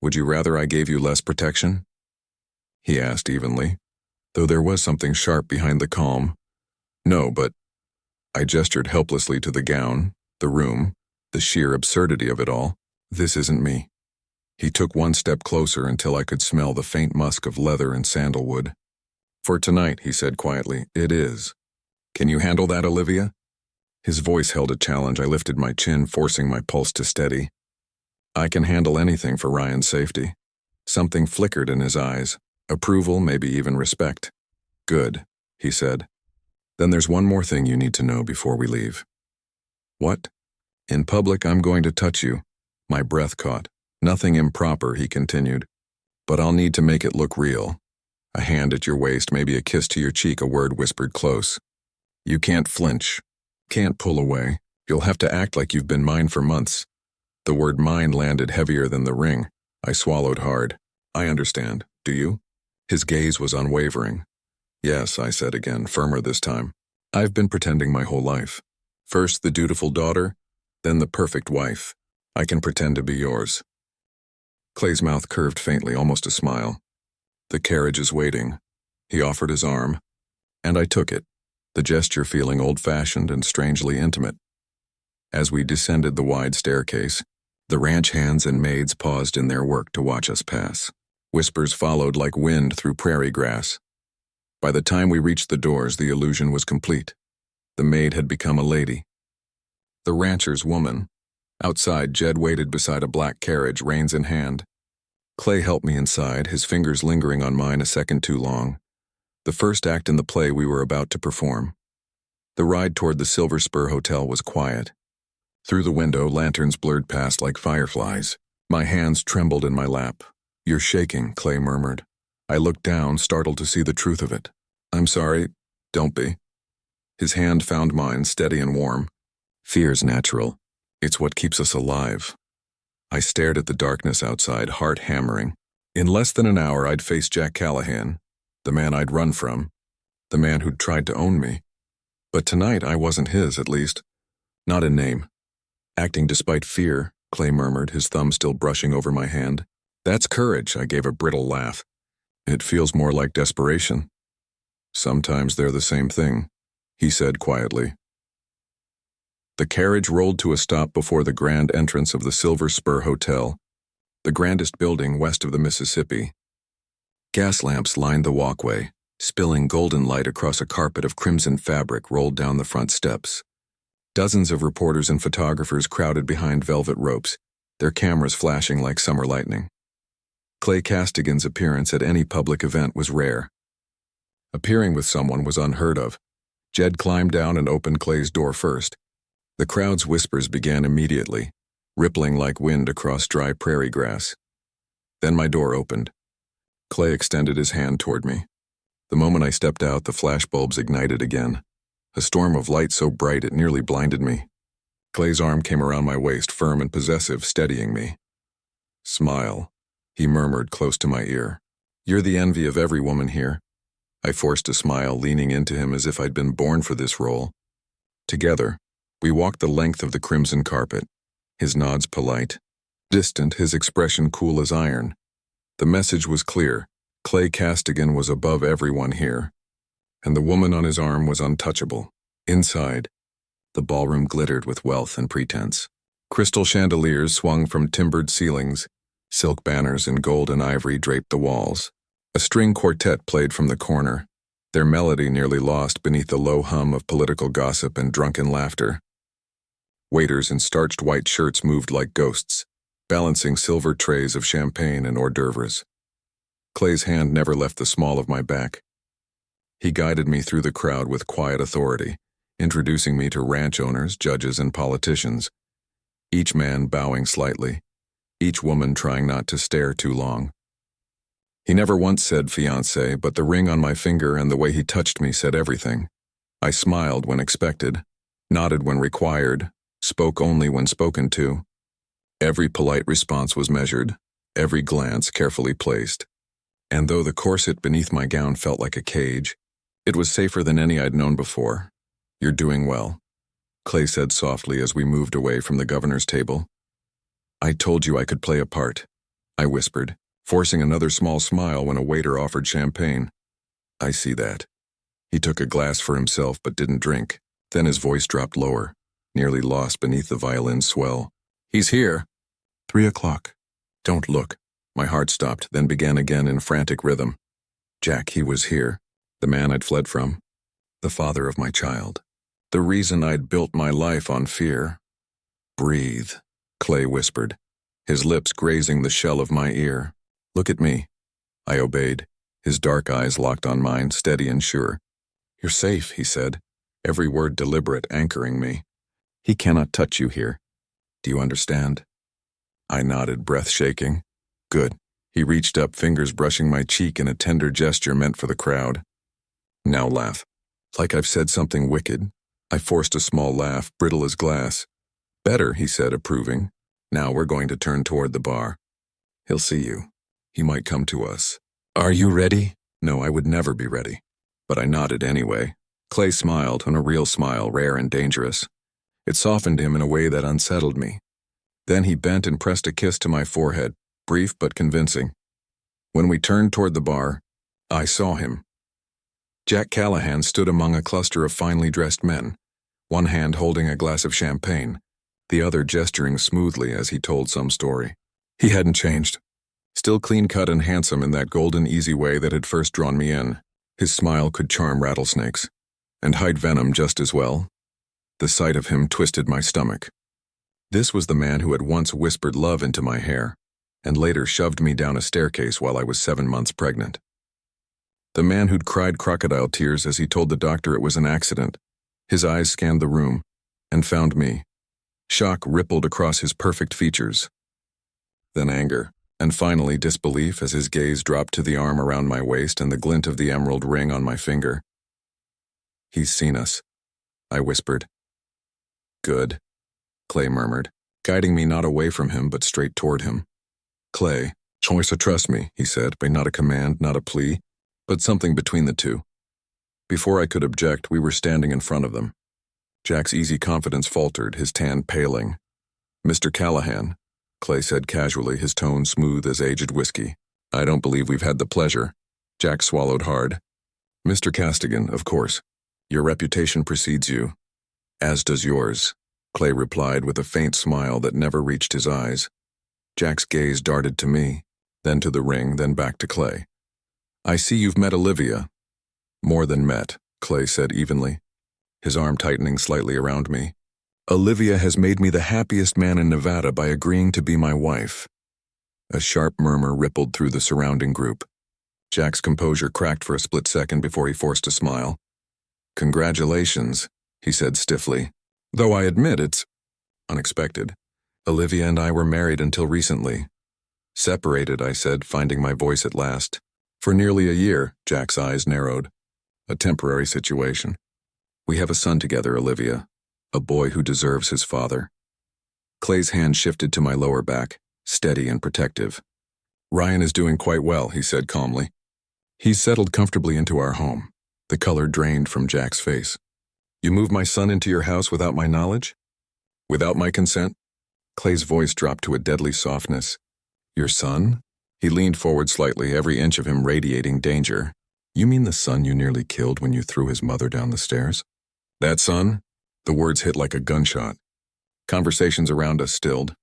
Would you rather I gave you less protection? He asked evenly, though there was something sharp behind the calm. No, but... I gestured helplessly to the gown, the room, the sheer absurdity of it all. This isn't me. He took one step closer until I could smell the faint musk of leather and sandalwood. For tonight, he said quietly, it is. Can you handle that, Olivia? His voice held a challenge. I lifted my chin, forcing my pulse to steady. I can handle anything for Ryan's safety. Something flickered in his eyes. Approval, maybe even respect. Good, he said. Then there's one more thing you need to know before we leave. What? In public, I'm going to touch you. My breath caught. Nothing improper, he continued. But I'll need to make it look real. A hand at your waist, maybe a kiss to your cheek, a word whispered close. You can't flinch. Can't pull away. You'll have to act like you've been mine for months. The word mine landed heavier than the ring. I swallowed hard. I understand. Do you? His gaze was unwavering. Yes, I said again, firmer this time. I've been pretending my whole life. First the dutiful daughter, then the perfect wife. I can pretend to be yours. Clay's mouth curved faintly, almost a smile. The carriage is waiting. He offered his arm, and I took it, the gesture feeling old-fashioned and strangely intimate. As we descended the wide staircase, the ranch hands and maids paused in their work to watch us pass. Whispers followed like wind through prairie grass. By the time we reached the doors, the illusion was complete. The maid had become a lady. The rancher's woman. Outside, Jed waited beside a black carriage, reins in hand. Clay helped me inside, his fingers lingering on mine a second too long. The first act in the play we were about to perform. The ride toward the Silver Spur Hotel was quiet. Through the window, lanterns blurred past like fireflies. My hands trembled in my lap. You're shaking, Clay murmured. I looked down, startled to see the truth of it. I'm sorry. Don't be. His hand found mine, steady and warm. Fear's natural. It's what keeps us alive. I stared at the darkness outside, heart hammering. In less than an hour, I'd face Jack Callahan, the man I'd run from, the man who'd tried to own me. But tonight, I wasn't his, at least. Not in name. Acting despite fear, Clay murmured, his thumb still brushing over my hand. That's courage, I gave a brittle laugh. It feels more like desperation. Sometimes they're the same thing, he said quietly. The carriage rolled to a stop before the grand entrance of the Silver Spur Hotel, the grandest building west of the Mississippi. Gas lamps lined the walkway, spilling golden light across a carpet of crimson fabric rolled down the front steps. Dozens of reporters and photographers crowded behind velvet ropes, their cameras flashing like summer lightning. Clay Castigan's appearance at any public event was rare. Appearing with someone was unheard of. Jed climbed down and opened Clay's door first. The crowd's whispers began immediately, rippling like wind across dry prairie grass. Then my door opened. Clay extended his hand toward me. The moment I stepped out, the flashbulbs ignited again. A storm of light so bright it nearly blinded me. Clay's arm came around my waist, firm and possessive, steadying me. Smile, he murmured close to my ear. You're the envy of every woman here. I forced a smile, leaning into him as if I'd been born for this role. Together, We walked the length of the crimson carpet, his nods polite, distant, his expression cool as iron. The message was clear. Clay Castigan was above everyone here, and the woman on his arm was untouchable. Inside, the ballroom glittered with wealth and pretense. Crystal chandeliers swung from timbered ceilings. Silk banners in gold and ivory draped the walls. A string quartet played from the corner, their melody nearly lost beneath the low hum of political gossip and drunken laughter. Waiters in starched white shirts moved like ghosts, balancing silver trays of champagne and hors d'oeuvres. Clay's hand never left the small of my back. He guided me through the crowd with quiet authority, introducing me to ranch owners, judges, and politicians, each man bowing slightly, each woman trying not to stare too long. He never once said fiancé, but the ring on my finger and the way he touched me said everything. I smiled when expected, nodded when required, spoke only when spoken to. Every polite response was measured, every glance carefully placed. And though the corset beneath my gown felt like a cage, it was safer than any I'd known before. "You're doing well," Clay said softly as we moved away from the governor's table. "I told you I could play a part," I whispered, forcing another small smile when a waiter offered champagne. "I see that." He took a glass for himself but didn't drink. Then his voice dropped lower, nearly lost beneath the violin's swell. "He's here." 3:00. "Don't look." My heart stopped, then began again in frantic rhythm. Jack, he was here. The man I'd fled from. The father of my child. The reason I'd built my life on fear. "Breathe," Clay whispered, his lips grazing the shell of my ear. "Look at me." I obeyed, his dark eyes locked on mine, steady and sure. "You're safe," he said, every word deliberate, anchoring me. "He cannot touch you here. Do you understand?" I nodded, breath shaking. "Good." He reached up, fingers brushing my cheek in a tender gesture meant for the crowd. "Now laugh." Like I've said something wicked. I forced a small laugh, brittle as glass. "Better," he said, approving. "Now we're going to turn toward the bar. He'll see you. He might come to us." "Are you ready?" No, I would never be ready. But I nodded anyway. Clay smiled, and a real smile, rare and dangerous. It softened him in a way that unsettled me. Then he bent and pressed a kiss to my forehead, brief but convincing. When we turned toward the bar, I saw him. Jack Callahan stood among a cluster of finely dressed men, one hand holding a glass of champagne, the other gesturing smoothly as he told some story. He hadn't changed. Still clean-cut and handsome in that golden, easy way that had first drawn me in. His smile could charm rattlesnakes, and hide venom just as well. The sight of him twisted my stomach. This was the man who had once whispered love into my hair, and later shoved me down a staircase while I was 7 months pregnant. The man who'd cried crocodile tears as he told the doctor it was an accident. His eyes scanned the room, and found me. Shock rippled across his perfect features. Then anger, and finally disbelief as his gaze dropped to the arm around my waist and the glint of the emerald ring on my finger. "He's seen us," I whispered. "Good," Clay murmured, guiding me not away from him but straight toward him. "Clay, choice to trust me," he said, but not a command, not a plea, but something between the two. Before I could object, we were standing in front of them. Jack's easy confidence faltered, his tan paling. "Mr. Callahan," Clay said casually, his tone smooth as aged whiskey. "I don't believe we've had the pleasure." Jack swallowed hard. "Mr. Castigan, of course. Your reputation precedes you." "As does yours," Clay replied with a faint smile that never reached his eyes. Jack's gaze darted to me, then to the ring, then back to Clay. "I see you've met Olivia." "More than met," Clay said evenly, his arm tightening slightly around me. "Olivia has made me the happiest man in Nevada by agreeing to be my wife." A sharp murmur rippled through the surrounding group. Jack's composure cracked for a split second before he forced a smile. "Congratulations," he said stiffly. "Though I admit it's unexpected. Olivia and I were married until recently." "Separated," I said, finding my voice at last. "For nearly a year," Jack's eyes narrowed. "A temporary situation. We have a son together, Olivia. A boy who deserves his father." Clay's hand shifted to my lower back, steady and protective. "Ryan is doing quite well," he said calmly. "He's settled comfortably into our home." The color drained from Jack's face. You moved my son into your house without my knowledge? Without my consent? Clay's voice dropped to a deadly softness. Your son? He leaned forward slightly, every inch of him radiating danger. You mean the son you nearly killed when you threw his mother down the stairs? That son? The words hit like a gunshot. Conversations around us stilled.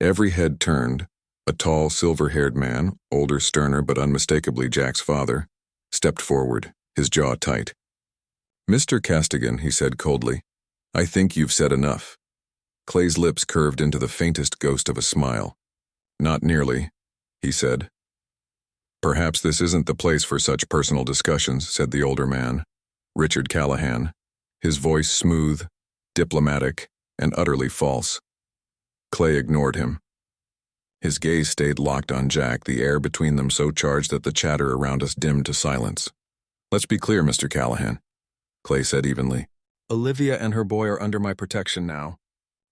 Every head turned. A tall, silver-haired man, older, sterner, but unmistakably Jack's father, stepped forward, his jaw tight. Mr. Castigan, he said coldly, I think you've said enough. Clay's lips curved into the faintest ghost of a smile. Not nearly, he said. Perhaps this isn't the place for such personal discussions, said the older man, Richard Callahan, his voice smooth, diplomatic, and utterly false. Clay ignored him. His gaze stayed locked on Jack, the air between them so charged that the chatter around us dimmed to silence. Let's be clear, Mr. Callahan, Clay said evenly. Olivia and her boy are under my protection now.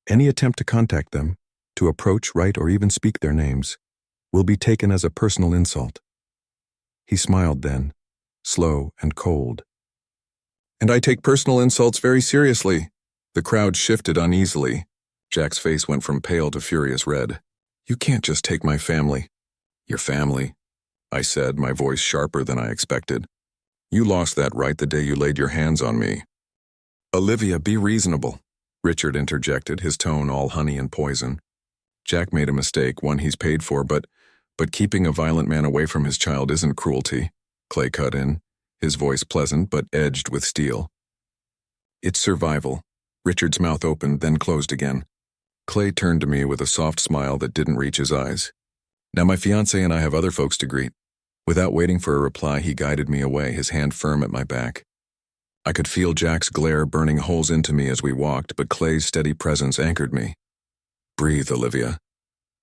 Any attempt to contact them, to approach, write, or even speak their names, will be taken as a personal insult. He smiled then, slow and cold. And I take personal insults very seriously. The crowd shifted uneasily. Jack's face went from pale to furious red. You can't just take my family. Your family, I said, my voice sharper than I expected. You lost that right the day you laid your hands on me. Olivia, be reasonable, Richard interjected, his tone all honey and poison. Jack made a mistake, one he's paid for, but keeping a violent man away from his child isn't cruelty, Clay cut in, his voice pleasant but edged with steel. It's survival. Richard's mouth opened, then closed again. Clay turned to me with a soft smile that didn't reach his eyes. Now my fiancé and I have other folks to greet. Without waiting for a reply, he guided me away, his hand firm at my back. I could feel Jack's glare burning holes into me as we walked, but Clay's steady presence anchored me. Breathe, Olivia,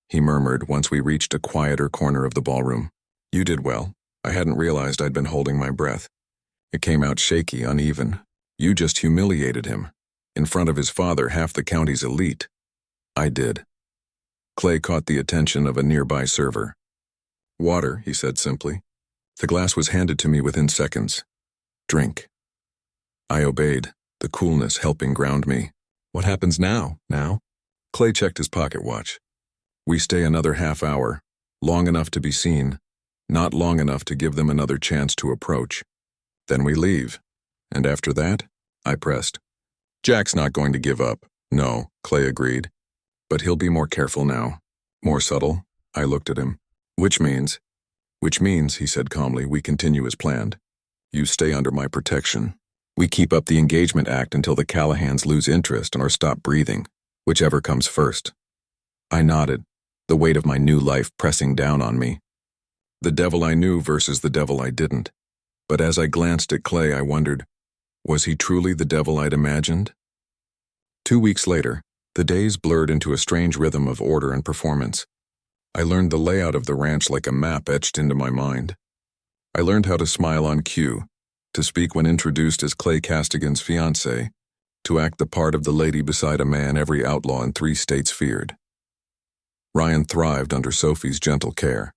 he murmured once we reached a quieter corner of the ballroom. You did well. I hadn't realized I'd been holding my breath. It came out shaky, uneven. You just humiliated him. In front of his father, half the county's elite. I did. Clay caught the attention of a nearby server. Water, he said simply. The glass was handed to me within seconds. Drink. I obeyed, the coolness helping ground me. What happens now? Clay checked his pocket watch. We stay another half hour, long enough to be seen, not long enough to give them another chance to approach. Then we leave. And after that, I pressed. Jack's not going to give up. No, Clay agreed. But he'll be more careful now. More subtle. I looked at him. Which means, he said calmly, we continue as planned. You stay under my protection. We keep up the engagement act until the Callahans lose interest or stop breathing, whichever comes first. I nodded, the weight of my new life pressing down on me. The devil I knew versus the devil I didn't. But as I glanced at Clay, I wondered, was he truly the devil I'd imagined? 2 weeks later, the days blurred into a strange rhythm of order and performance. I learned the layout of the ranch like a map etched into my mind. I learned how to smile on cue, to speak when introduced as Clay Castigan's fiancé, to act the part of the lady beside a man every outlaw in 3 states feared. Ryan thrived under Sophie's gentle care,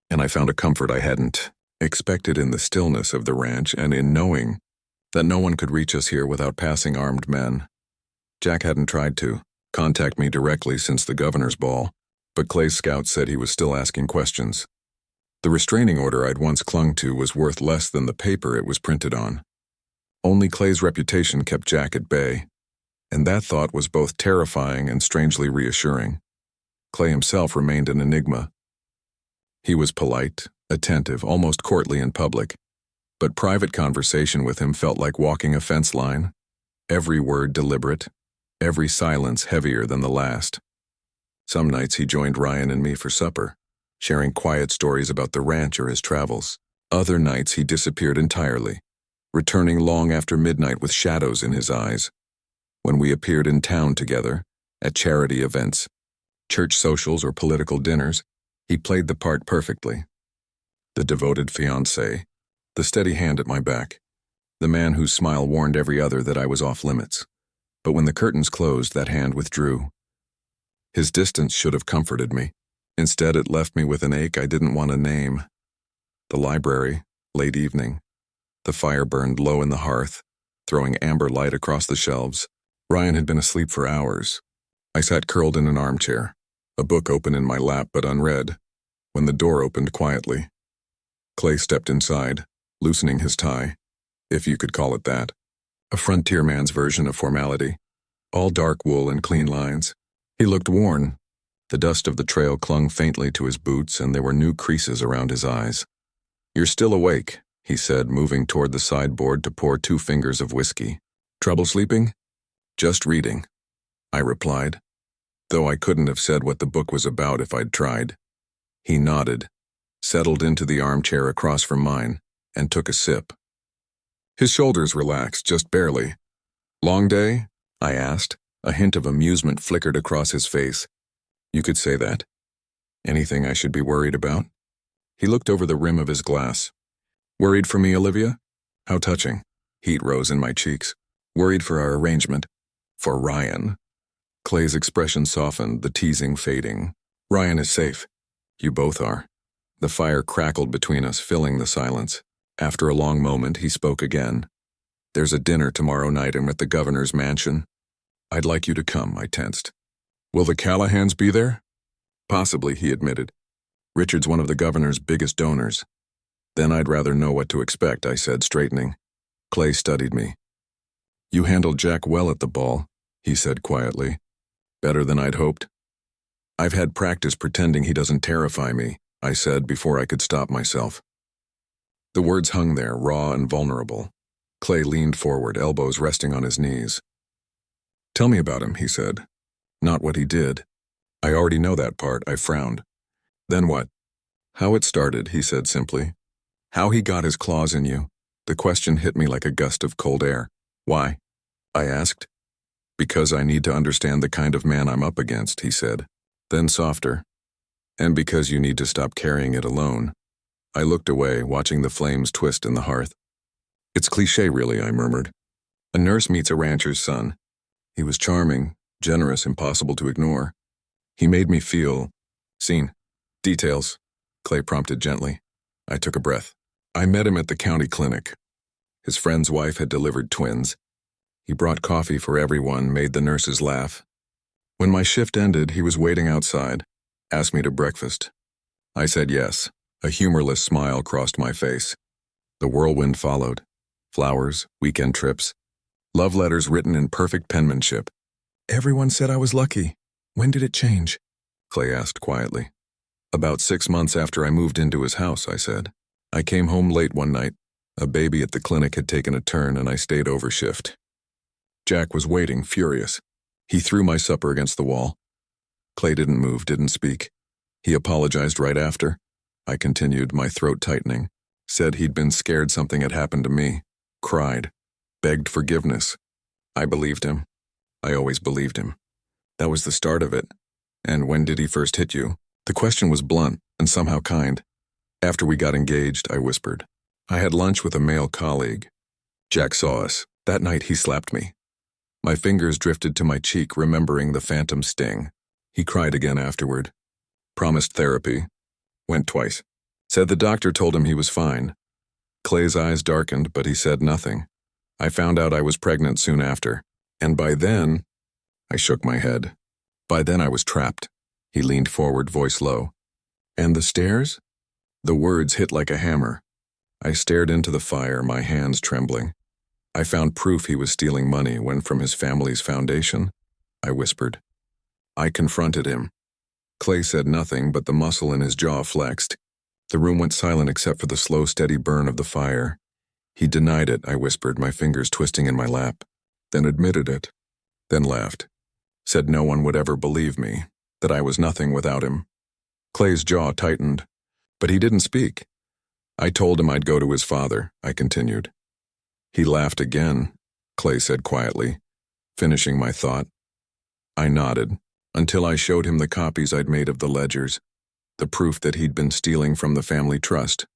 and I found a comfort I hadn't expected in the stillness of the ranch and in knowing that no one could reach us here without passing armed men. Jack hadn't tried to contact me directly since the governor's ball, but Clay's scout said he was still asking questions. The restraining order I'd once clung to was worth less than the paper it was printed on. Only Clay's reputation kept Jack at bay, and that thought was both terrifying and strangely reassuring. Clay himself remained an enigma. He was polite, attentive, almost courtly in public, but private conversation with him felt like walking a fence line, every word deliberate, every silence heavier than the last. Some nights he joined Ryan and me for supper, sharing quiet stories about the ranch or his travels. Other nights he disappeared entirely, returning long after midnight with shadows in his eyes. When we appeared in town together, at charity events, church socials or political dinners, he played the part perfectly. The devoted fiancé, the steady hand at my back, the man whose smile warned every other that I was off limits. But when the curtains closed, that hand withdrew. His distance should have comforted me. Instead, it left me with an ache I didn't want to name. The library, late evening. The fire burned low in the hearth, throwing amber light across the shelves. Ryan had been asleep for hours. I sat curled in an armchair, a book open in my lap but unread, when the door opened quietly. Clay stepped inside, loosening his tie, if you could call it that. A frontierman's version of formality, all dark wool and clean lines. He looked worn. The dust of the trail clung faintly to his boots, and there were new creases around his eyes. "You're still awake," he said, moving toward the sideboard to pour 2 fingers of whiskey. "Trouble sleeping?" "Just reading," I replied, though I couldn't have said what the book was about if I'd tried. He nodded, settled into the armchair across from mine, and took a sip. His shoulders relaxed, just barely. "Long day?" I asked. A hint of amusement flickered across his face. "You could say that. Anything I should be worried about?" He looked over the rim of his glass. "Worried for me, Olivia? How touching." Heat rose in my cheeks. "Worried for our arrangement." "For Ryan." Clay's expression softened, the teasing fading. "Ryan is safe. You both are." The fire crackled between us, filling the silence. After a long moment, he spoke again. "There's a dinner tomorrow night at the governor's mansion. I'd like you to come," I tensed. "Will the Callahans be there?" "Possibly," he admitted. "Richard's one of the governor's biggest donors." "Then I'd rather know what to expect," I said, straightening. Clay studied me. "You handled Jack well at the ball," he said quietly. "Better than I'd hoped." "I've had practice pretending he doesn't terrify me," I said before I could stop myself. The words hung there, raw and vulnerable. Clay leaned forward, elbows resting on his knees. "Tell me about him," he said. "Not what he did." "I already know that part," I frowned. "Then what?" "How it started," he said simply. "How he got his claws in you." The question hit me like a gust of cold air. "Why?" I asked. "Because I need to understand the kind of man I'm up against," he said. Then softer. "And because you need to stop carrying it alone." I looked away, watching the flames twist in the hearth. "It's cliché, really," I murmured. "A nurse meets a rancher's son. He was charming, generous, impossible to ignore. He made me feel seen." "Details," Clay prompted gently. I took a breath. "I met him at the county clinic. His friend's wife had delivered twins. He brought coffee for everyone, made the nurses laugh. When my shift ended, he was waiting outside, asked me to breakfast. I said yes. A humorless smile crossed my face. The whirlwind followed. Flowers, weekend trips, love letters written in perfect penmanship. "Everyone said I was lucky. When did it change?" Clay asked quietly. "About 6 months after I moved into his house," I said. "I came home late one night. A baby at the clinic had taken a turn and I stayed over shift. Jack was waiting, furious. He threw my supper against the wall. Clay didn't move, didn't speak. He apologized right after," I continued, my throat tightening. "Said he'd been scared something had happened to me. Cried. Begged forgiveness. I believed him. I always believed him. That was the start of it." "And when did he first hit you?" The question was blunt and somehow kind. "After we got engaged," I whispered. "I had lunch with a male colleague. Jack saw us. That night he slapped me." My fingers drifted to my cheek, remembering the phantom sting. He cried again afterward. Promised therapy. Went twice. Said the doctor told him he was fine. Clay's eyes darkened, but he said nothing. I found out I was pregnant soon after. And by then, I shook my head. By then I was trapped. He leaned forward, voice low. "And the stairs?" The words hit like a hammer. I stared into the fire, my hands trembling. "I found proof he was stealing money when from his family's foundation," I whispered. I confronted him. Clay said nothing, but the muscle in his jaw flexed. The room went silent except for the slow, steady burn of the fire. "He denied it," I whispered, my fingers twisting in my lap. "Then admitted it. Then laughed. Said no one would ever believe me, that I was nothing without him." Clay's jaw tightened, but he didn't speak. "I told him I'd go to his father," I continued. "He laughed again," Clay said quietly, finishing my thought. I nodded, until I showed him the copies I'd made of the ledgers, the proof that he'd been stealing from the family trust.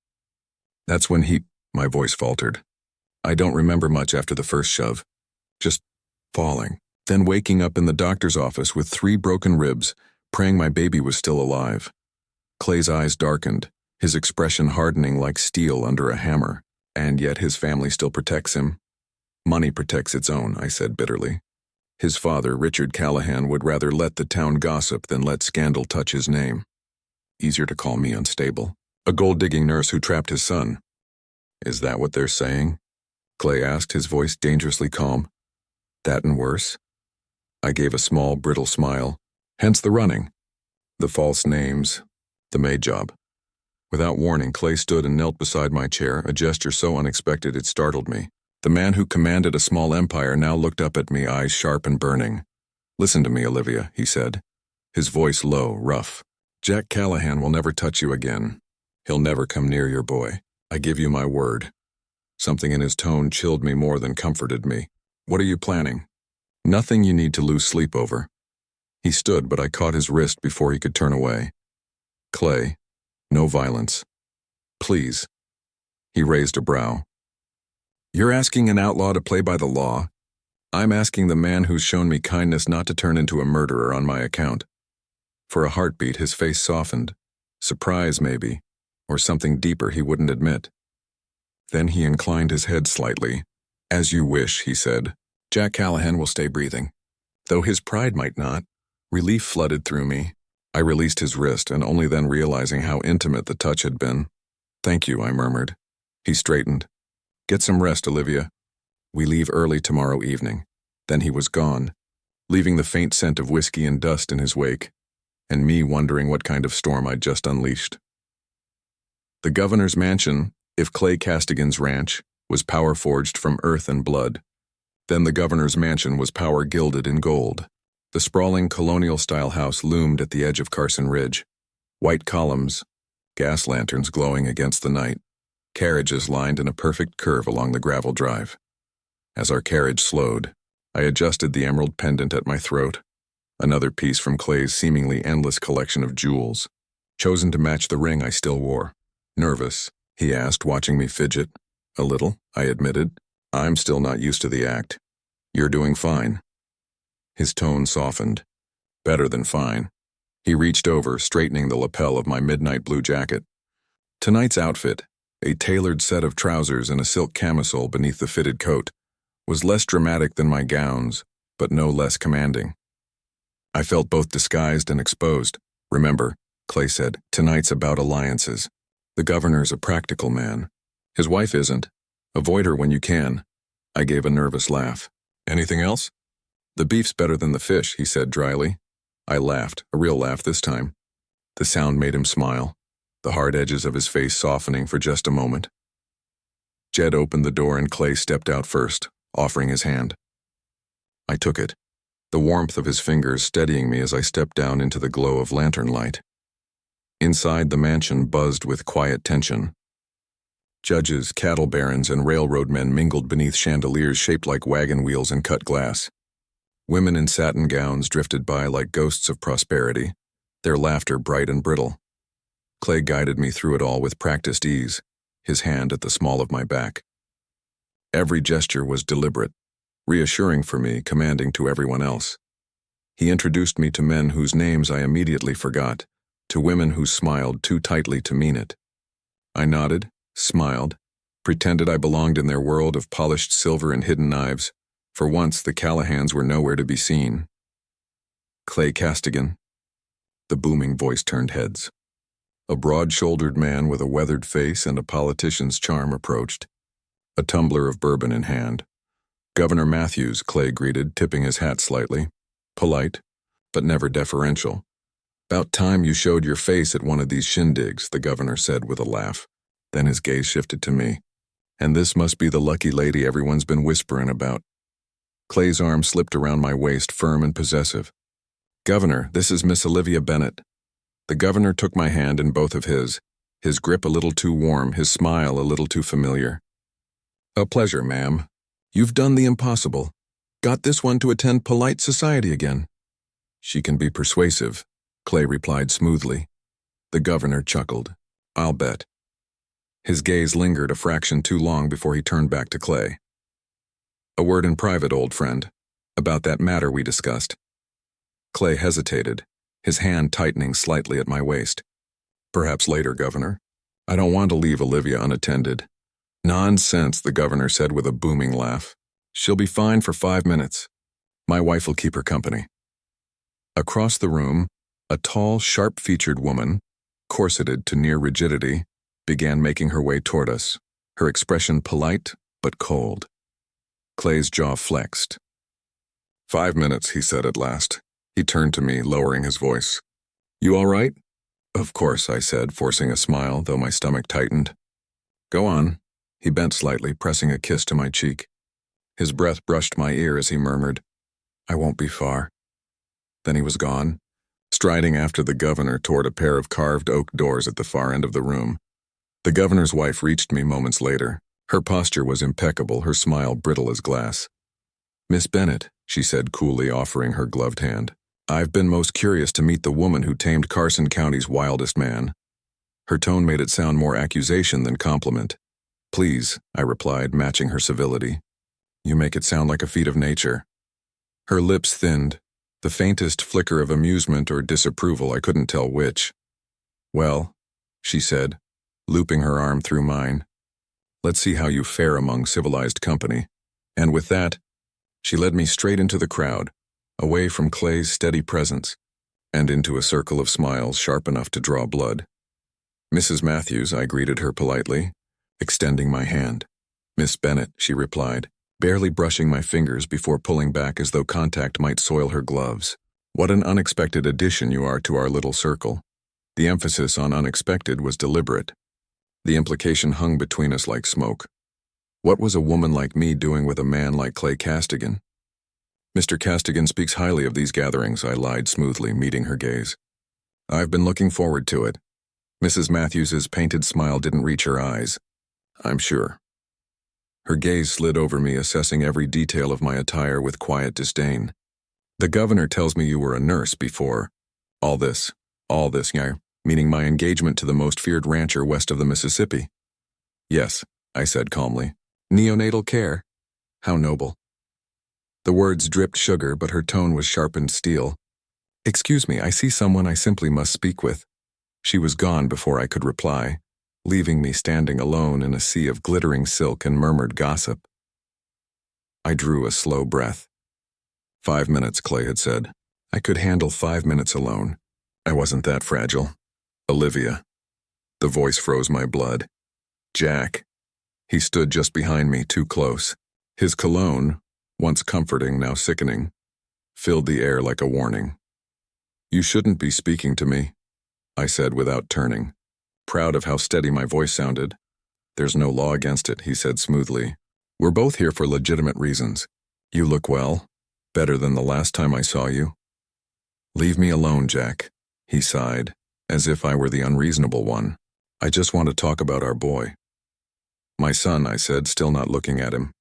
"That's when my voice faltered. I don't remember much after the first shove. Just falling, then waking up in the doctor's office with 3 broken ribs, praying my baby was still alive." Clay's eyes darkened, his expression hardening like steel under a hammer. "And yet his family still protects him." Money protects its own, I said bitterly. His father, Richard Callahan, would rather let the town gossip than let scandal touch his name. Easier to call me unstable. A gold-digging nurse who trapped his son. Is that what they're saying? Clay asked, his voice dangerously calm. That and worse? I gave a small, brittle smile. Hence the running. The false names. The Maid job. Without warning, Clay stood and knelt beside my chair, a gesture so unexpected it startled me. The man who commanded a small empire now looked up at me, eyes sharp and burning. Listen to me, Olivia, he said, his voice low, rough. Jack Callahan will never touch you again. He'll never come near your boy. I give you my word. Something in his tone chilled me more than comforted me. What are you planning? Nothing you need to lose sleep over. He stood, but I caught his wrist before he could turn away. Clay, no violence. Please. He raised a brow. You're asking an outlaw to play by the law. I'm asking the man who's shown me kindness not to turn into a murderer on my account. For a heartbeat, his face softened. Surprise, maybe, or something deeper he wouldn't admit. Then he inclined his head slightly. As you wish, he said. Jack Callahan will stay breathing. Though his pride might not. Relief flooded through me. I released his wrist, and only then realizing how intimate the touch had been. Thank you, I murmured. He straightened. Get some rest, Olivia. We leave early tomorrow evening. Then he was gone, leaving the faint scent of whiskey and dust in his wake, and me wondering what kind of storm I'd just unleashed. The governor's mansion, if Clay Castigan's ranch, was power forged from earth and blood. Then the governor's mansion was power gilded in gold. The sprawling colonial-style house loomed at the edge of Carson Ridge. White columns, gas lanterns glowing against the night, carriages lined in a perfect curve along the gravel drive. As our carriage slowed, I adjusted the emerald pendant at my throat, another piece from Clay's seemingly endless collection of jewels, chosen to match the ring I still wore. Nervous, he asked, watching me fidget. A little, I admitted. I'm still not used to the act. You're doing fine. His tone softened. Better than fine. He reached over, straightening the lapel of my midnight blue jacket. Tonight's outfit, a tailored set of trousers and a silk camisole beneath the fitted coat, was less dramatic than my gowns, but no less commanding. I felt both disguised and exposed. Remember, Clay said, tonight's about alliances. The governor's a practical man. His wife isn't. Avoid her when you can. I gave a nervous laugh. Anything else? The beef's better than the fish, he said dryly. I laughed, a real laugh this time. The sound made him smile, the hard edges of his face softening for just a moment. Jed opened the door and Clay stepped out first, offering his hand. I took it, the warmth of his fingers steadying me as I stepped down into the glow of lantern light. Inside, the mansion buzzed with quiet tension. Judges, cattle barons, and railroad men mingled beneath chandeliers shaped like wagon wheels and cut glass. Women in satin gowns drifted by like ghosts of prosperity, their laughter bright and brittle. Clay guided me through it all with practiced ease, his hand at the small of my back. Every gesture was deliberate, reassuring for me, commanding to everyone else. He introduced me to men whose names I immediately forgot, to women who smiled too tightly to mean it. I nodded, smiled, pretended I belonged in their world of polished silver and hidden knives. For once, the Callahans were nowhere to be seen. Clay Castigan. The booming voice turned heads. A broad-shouldered man with a weathered face and a politician's charm approached, a tumbler of bourbon in hand. Governor Matthews, Clay greeted, tipping his hat slightly. Polite, but never deferential. About time you showed your face at one of these shindigs, the governor said with a laugh. Then his gaze shifted to me. And this must be the lucky lady everyone's been whispering about. Clay's arm slipped around my waist, firm and possessive. Governor, this is Miss Olivia Bennett. The governor took my hand in both of his grip a little too warm, his smile a little too familiar. A pleasure, ma'am. You've done the impossible. Got this one to attend polite society again. She can be persuasive, Clay replied smoothly. The governor chuckled. I'll bet. His gaze lingered a fraction too long before he turned back to Clay. A word in private, old friend, about that matter we discussed. Clay hesitated, his hand tightening slightly at my waist. Perhaps later, Governor. I don't want to leave Olivia unattended. Nonsense, the governor said with a booming laugh. She'll be fine for 5 minutes. My wife will keep her company. Across the room, a tall, sharp-featured woman, corseted to near rigidity, began making her way toward us, her expression polite but cold. Clay's jaw flexed. 5 minutes, he said at last. He turned to me, lowering his voice. You all right? Of course, I said, forcing a smile, though my stomach tightened. Go on. He bent slightly, pressing a kiss to my cheek. His breath brushed my ear as he murmured, I won't be far. Then he was gone, striding after the governor toward a pair of carved oak doors at the far end of the room. The governor's wife reached me moments later. Her posture was impeccable, her smile brittle as glass. Miss Bennett, she said coolly, offering her gloved hand. I've been most curious to meet the woman who tamed Carson County's wildest man. Her tone made it sound more accusation than compliment. Please, I replied, matching her civility. You make it sound like a feat of nature. Her lips thinned, the faintest flicker of amusement or disapproval, I couldn't tell which. Well, she said, looping her arm through mine. Let's see how you fare among civilized company. And with that, she led me straight into the crowd, away from Clay's steady presence, and into a circle of smiles sharp enough to draw blood. Mrs. Matthews, I greeted her politely, extending my hand. Miss Bennett, she replied, barely brushing my fingers before pulling back as though contact might soil her gloves. What an unexpected addition you are to our little circle. The emphasis on unexpected was deliberate. The implication hung between us like smoke. What was a woman like me doing with a man like Clay Castigan? Mr. Castigan speaks highly of these gatherings, I lied smoothly, meeting her gaze. I've been looking forward to it. Mrs. Matthews's painted smile didn't reach her eyes, I'm sure. Her gaze slid over me, assessing every detail of my attire with quiet disdain. The governor tells me you were a nurse before. All this, yeah, meaning my engagement to the most feared rancher west of the Mississippi. Yes, I said calmly. Neonatal care? How noble. The words dripped sugar, but her tone was sharpened steel. Excuse me, I see someone I simply must speak with. She was gone before I could reply, leaving me standing alone in a sea of glittering silk and murmured gossip. I drew a slow breath. 5 minutes, Clay had said. I could handle 5 minutes alone. I wasn't that fragile. Olivia. The voice froze my blood. Jack. He stood just behind me, too close. His cologne, once comforting, now sickening, filled the air like a warning. You shouldn't be speaking to me, I said without turning, proud of how steady my voice sounded. There's no law against it, he said smoothly. We're both here for legitimate reasons. You look well, better than the last time I saw you. Leave me alone, Jack, he sighed, as if I were the unreasonable one. I just want to talk about our boy. My son, I said, still not looking at him.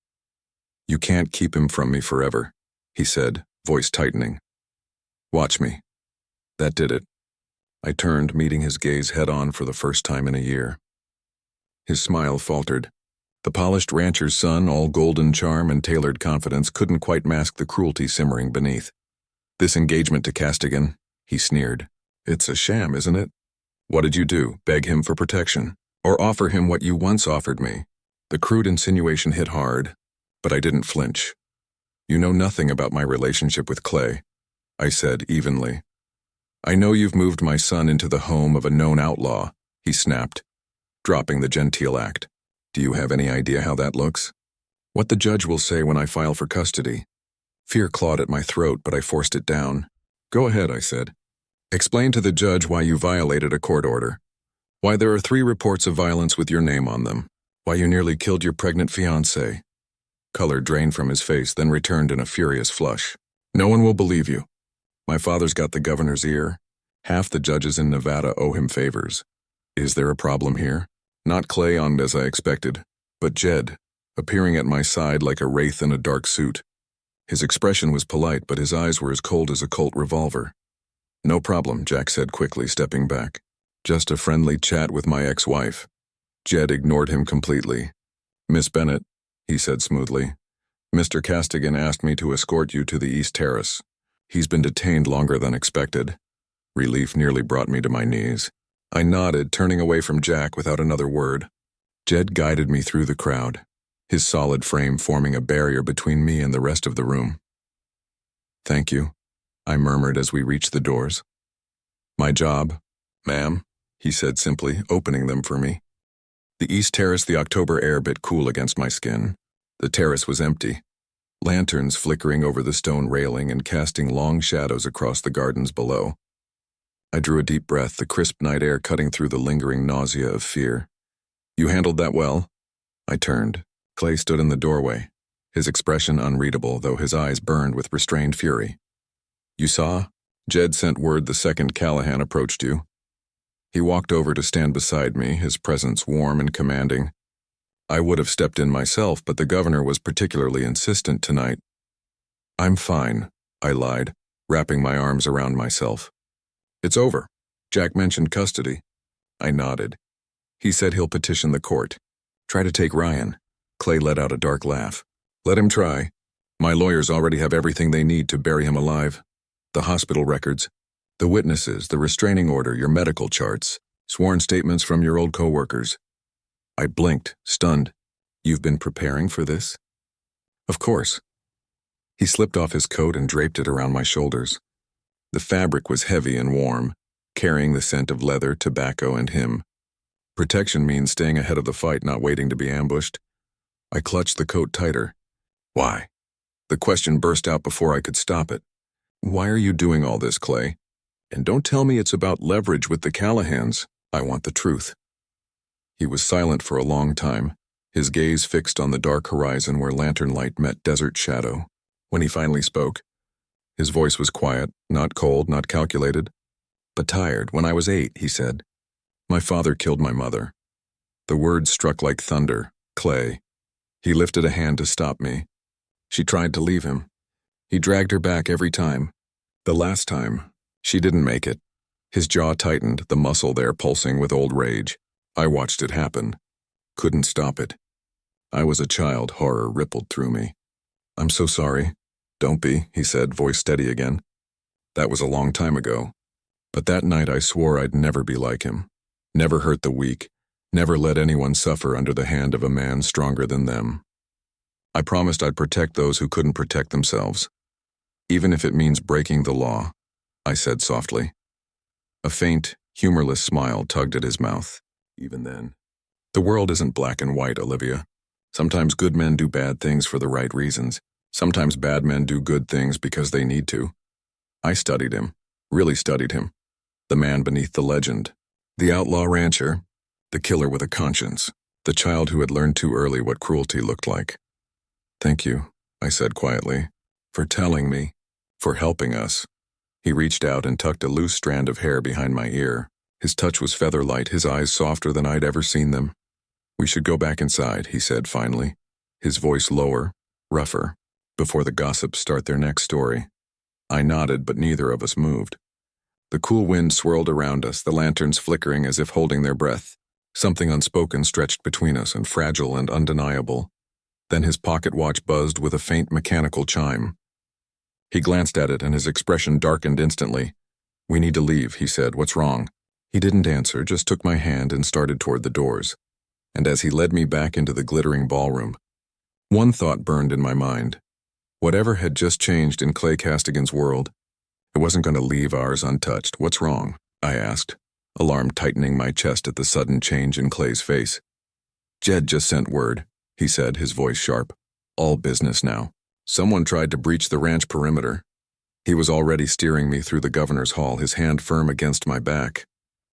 You can't keep him from me forever, he said, voice tightening. Watch me. That did it. I turned, meeting his gaze head-on for the first time in a year. His smile faltered. The polished rancher's son, all golden charm and tailored confidence, couldn't quite mask the cruelty simmering beneath. This engagement to Castigan, he sneered. It's a sham, isn't it? What did you do, beg him for protection? Or offer him what you once offered me? The crude insinuation hit hard, but I didn't flinch. You know nothing about my relationship with Clay, I said evenly. I know you've moved my son into the home of a known outlaw, he snapped, dropping the genteel act. Do you have any idea how that looks? What the judge will say when I file for custody? Fear clawed at my throat, but I forced it down. Go ahead, I said. Explain to the judge why you violated a court order. Why there are 3 reports of violence with your name on them. Why you nearly killed your pregnant fiancée. Color drained from his face, then returned in a furious flush. No one will believe you. My father's got the governor's ear. Half the judges in Nevada owe him favors. Is there a problem here? Not Clay armed as I expected, but Jed, appearing at my side like a wraith in a dark suit. His expression was polite, but his eyes were as cold as a Colt revolver. No problem, Jack said quickly, stepping back. Just a friendly chat with my ex-wife. Jed ignored him completely. Miss Bennett, he said smoothly, Mr. Castigan asked me to escort you to the East Terrace. He's been detained longer than expected. Relief nearly brought me to my knees. I nodded, turning away from Jack without another word. Jed guided me through the crowd. his solid frame forming a barrier between me and the rest of the room. "Thank you," I murmured as we reached the doors. "My job, ma'am," he said simply, opening them for me. The east terrace, the October air bit cool against my skin. The terrace was empty, lanterns flickering over the stone railing and casting long shadows across the gardens below. I drew a deep breath, the crisp night air cutting through the lingering nausea of fear. "You handled that well?" I turned. Clay stood in the doorway, his expression unreadable, though his eyes burned with restrained fury. "You saw? Jed sent word the second Callahan approached you." He walked over to stand beside me, his presence warm and commanding. I would have stepped in myself, but the governor was particularly insistent tonight. "I'm fine," I lied, wrapping my arms around myself. "It's over. Jack mentioned custody." I nodded. "He said he'll petition the court. Try to take Ryan." Clay let out a dark laugh. "Let him try. My lawyers already have everything they need to bury him alive. The hospital records, the witnesses, the restraining order, your medical charts, sworn statements from your old co-workers." I blinked, stunned. "You've been preparing for this?" "Of course." He slipped off his coat and draped it around my shoulders. The fabric was heavy and warm, carrying the scent of leather, tobacco, and him. Protection means staying ahead of the fight, not waiting to be ambushed. I clutched the coat tighter. "Why?" The question burst out before I could stop it. "Why are you doing all this, Clay? And don't tell me it's about leverage with the Callahans. I want the truth." He was silent for a long time, his gaze fixed on the dark horizon where lantern light met desert shadow. When he finally spoke, his voice was quiet, not cold, not calculated, but tired. "When I was 8, he said, "my father killed my mother." The words struck like thunder. "Clay." He lifted a hand to stop me. "She tried to leave him. He dragged her back every time. The last time, she didn't make it." His jaw tightened, the muscle there pulsing with old rage. I watched it happen. Couldn't stop it. I was a child, horror rippled through me. "I'm so sorry." "Don't be," he said, voice steady again. "That was a long time ago. But that night I swore I'd never be like him. Never hurt the weak. Never let anyone suffer under the hand of a man stronger than them. I promised I'd protect those who couldn't protect themselves. Even if it means breaking the law," I said softly. A faint, humorless smile tugged at his mouth. "Even then. The world isn't black and white, Olivia. Sometimes good men do bad things for the right reasons. Sometimes bad men do good things because they need to." I studied him, really studied him. The man beneath the legend. The outlaw rancher, the killer with a conscience, the child who had learned too early what cruelty looked like. "Thank you," I said quietly, "for telling me, for helping us." He reached out and tucked a loose strand of hair behind my ear. His touch was feather-light, his eyes softer than I'd ever seen them. "We should go back inside," he said finally, his voice lower, rougher, before the gossips start their next story. I nodded, but neither of us moved. The cool wind swirled around us, the lanterns flickering as if holding their breath. Something unspoken stretched between us, and fragile and undeniable. Then his pocket watch buzzed with a faint mechanical chime. He glanced at it and his expression darkened instantly. "We need to leave," he said. "What's wrong?" He didn't answer, just took my hand and started toward the doors. And as he led me back into the glittering ballroom, one thought burned in my mind. Whatever had just changed in Clay Castigan's world, it wasn't going to leave ours untouched. "What's wrong?" I asked, alarm tightening my chest at the sudden change in Clay's face. "Jed just sent word," he said, his voice sharp. "All business now. Someone tried to breach the ranch perimeter." He was already steering me through the governor's hall, his hand firm against my back.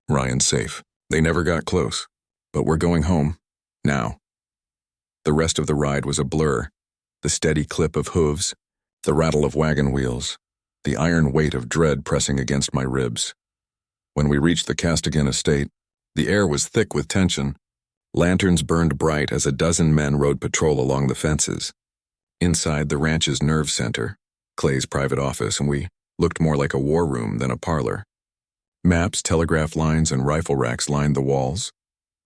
"Ryan's safe. They never got close. But we're going home. Now." The rest of the ride was a blur. The steady clip of hooves, the rattle of wagon wheels, the iron weight of dread pressing against my ribs. When we reached the Castigan estate, the air was thick with tension. Lanterns burned bright as a dozen men rode patrol along the fences. Inside the ranch's nerve center, Clay's private office, and we looked more like a war room than a parlor. Maps, telegraph lines, and rifle racks lined the walls.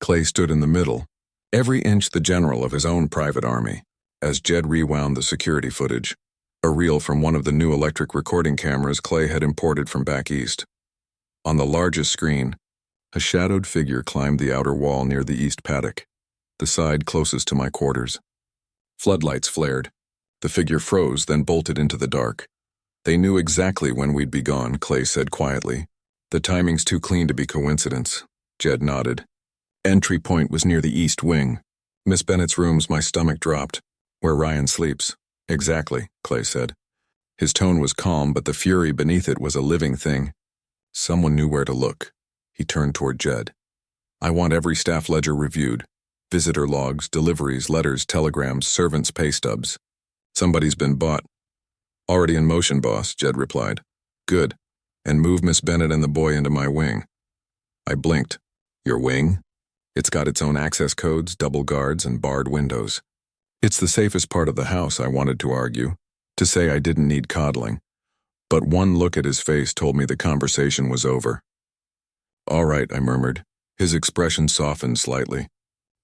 Clay stood in the middle, every inch the general of his own private army, as Jed rewound the security footage, a reel from one of the new electric recording cameras Clay had imported from back east. On the largest screen, a shadowed figure climbed the outer wall near the east paddock, the side closest to my quarters. Floodlights flared. The figure froze, then bolted into the dark. They knew exactly when we'd be gone, Clay said quietly. The timing's too clean to be coincidence. Jed nodded. Entry point was near the east wing. Miss Bennett's room's my stomach dropped. Where Ryan sleeps. Exactly, Clay said. His tone was calm, but the fury beneath it was a living thing. Someone knew where to look. He turned toward Jed. I want every staff ledger reviewed. Visitor logs, deliveries, letters, telegrams, servants' pay stubs. Somebody's been bought. Already in motion, boss, Jed replied. Good. And move Miss Bennett and the boy into my wing. I blinked. Your wing? It's got its own access codes, double guards, and barred windows. It's the safest part of the house, I wanted to argue, to say I didn't need coddling. But one look at his face told me the conversation was over. All right, I murmured. His expression softened slightly.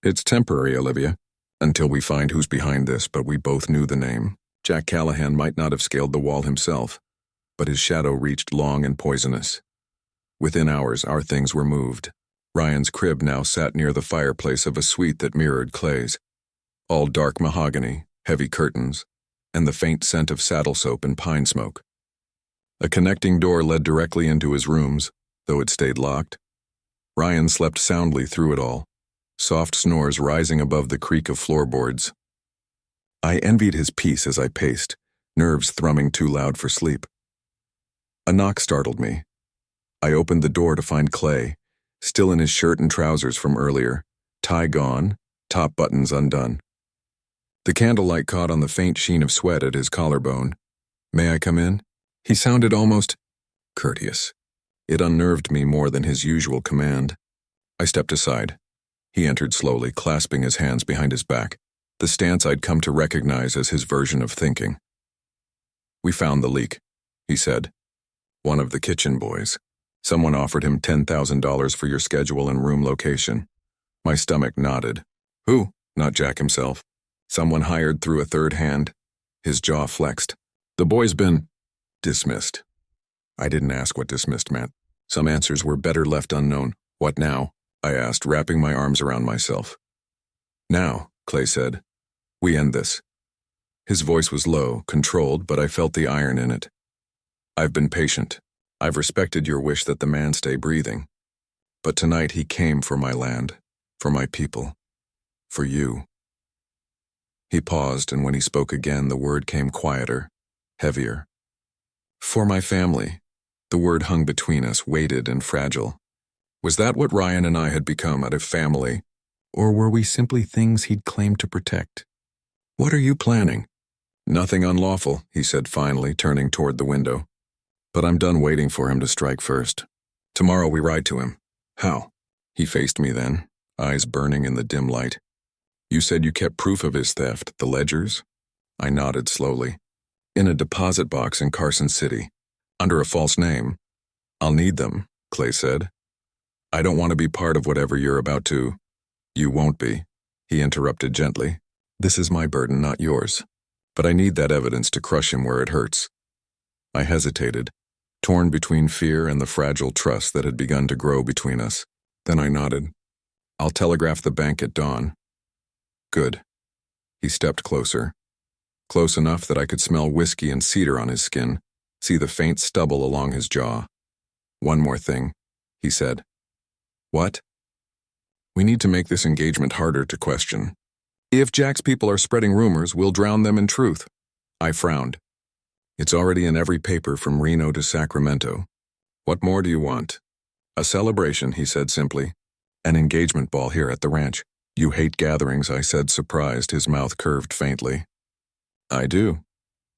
It's temporary, Olivia, until we find who's behind this, but we both knew the name. Jack Callahan might not have scaled the wall himself, but his shadow reached long and poisonous. Within hours, our things were moved. Ryan's crib now sat near the fireplace of a suite that mirrored Clay's. All dark mahogany, heavy curtains, and the faint scent of saddle soap and pine smoke. A connecting door led directly into his rooms, though it stayed locked. Ryan slept soundly through it all, soft snores rising above the creak of floorboards. I envied his peace as I paced, nerves thrumming too loud for sleep. A knock startled me. I opened the door to find Clay, still in his shirt and trousers from earlier, tie gone, top buttons undone. The candlelight caught on the faint sheen of sweat at his collarbone. May I come in? He sounded almost courteous. It unnerved me more than his usual command. I stepped aside. He entered slowly, clasping his hands behind his back, the stance I'd come to recognize as his version of thinking. We found the leak, he said. One of the kitchen boys. Someone offered him $10,000 for your schedule and room location. My stomach nodded. Who? Not Jack himself. Someone hired through a third hand. His jaw flexed. The boy's been dismissed. I didn't ask what dismissed meant. Some answers were better left unknown. What now? I asked, wrapping my arms around myself. Now, Clay said. We end this. His voice was low, controlled, but I felt the iron in it. I've been patient. I've respected your wish that the man stay breathing. But tonight he came for my land, for my people, for you. He paused, and when he spoke again, the word came quieter, heavier. For my family. The word hung between us, weighted and fragile. Was that what Ryan and I had become out of family, or were we simply things he'd claimed to protect? What are you planning? Nothing unlawful, he said finally, turning toward the window. But I'm done waiting for him to strike first. Tomorrow we ride to him. How? He faced me then, eyes burning in the dim light. You said you kept proof of his theft, the ledgers? I nodded slowly. In a deposit box in Carson City, under a false name. I'll need them, Clay said. I don't want to be part of whatever you're about to. You won't be, he interrupted gently. This is my burden, not yours. But I need that evidence to crush him where it hurts. I hesitated, torn between fear and the fragile trust that had begun to grow between us. Then I nodded. I'll telegraph the bank at dawn. Good. He stepped closer. Close enough that I could smell whiskey and cedar on his skin, see the faint stubble along his jaw. One more thing, he said. What? We need to make this engagement harder to question. If Jack's people are spreading rumors, we'll drown them in truth. I frowned. It's already in every paper from Reno to Sacramento. What more do you want? A celebration, he said simply. An engagement ball here at the ranch. You hate gatherings, I said, surprised, his mouth curved faintly. I do.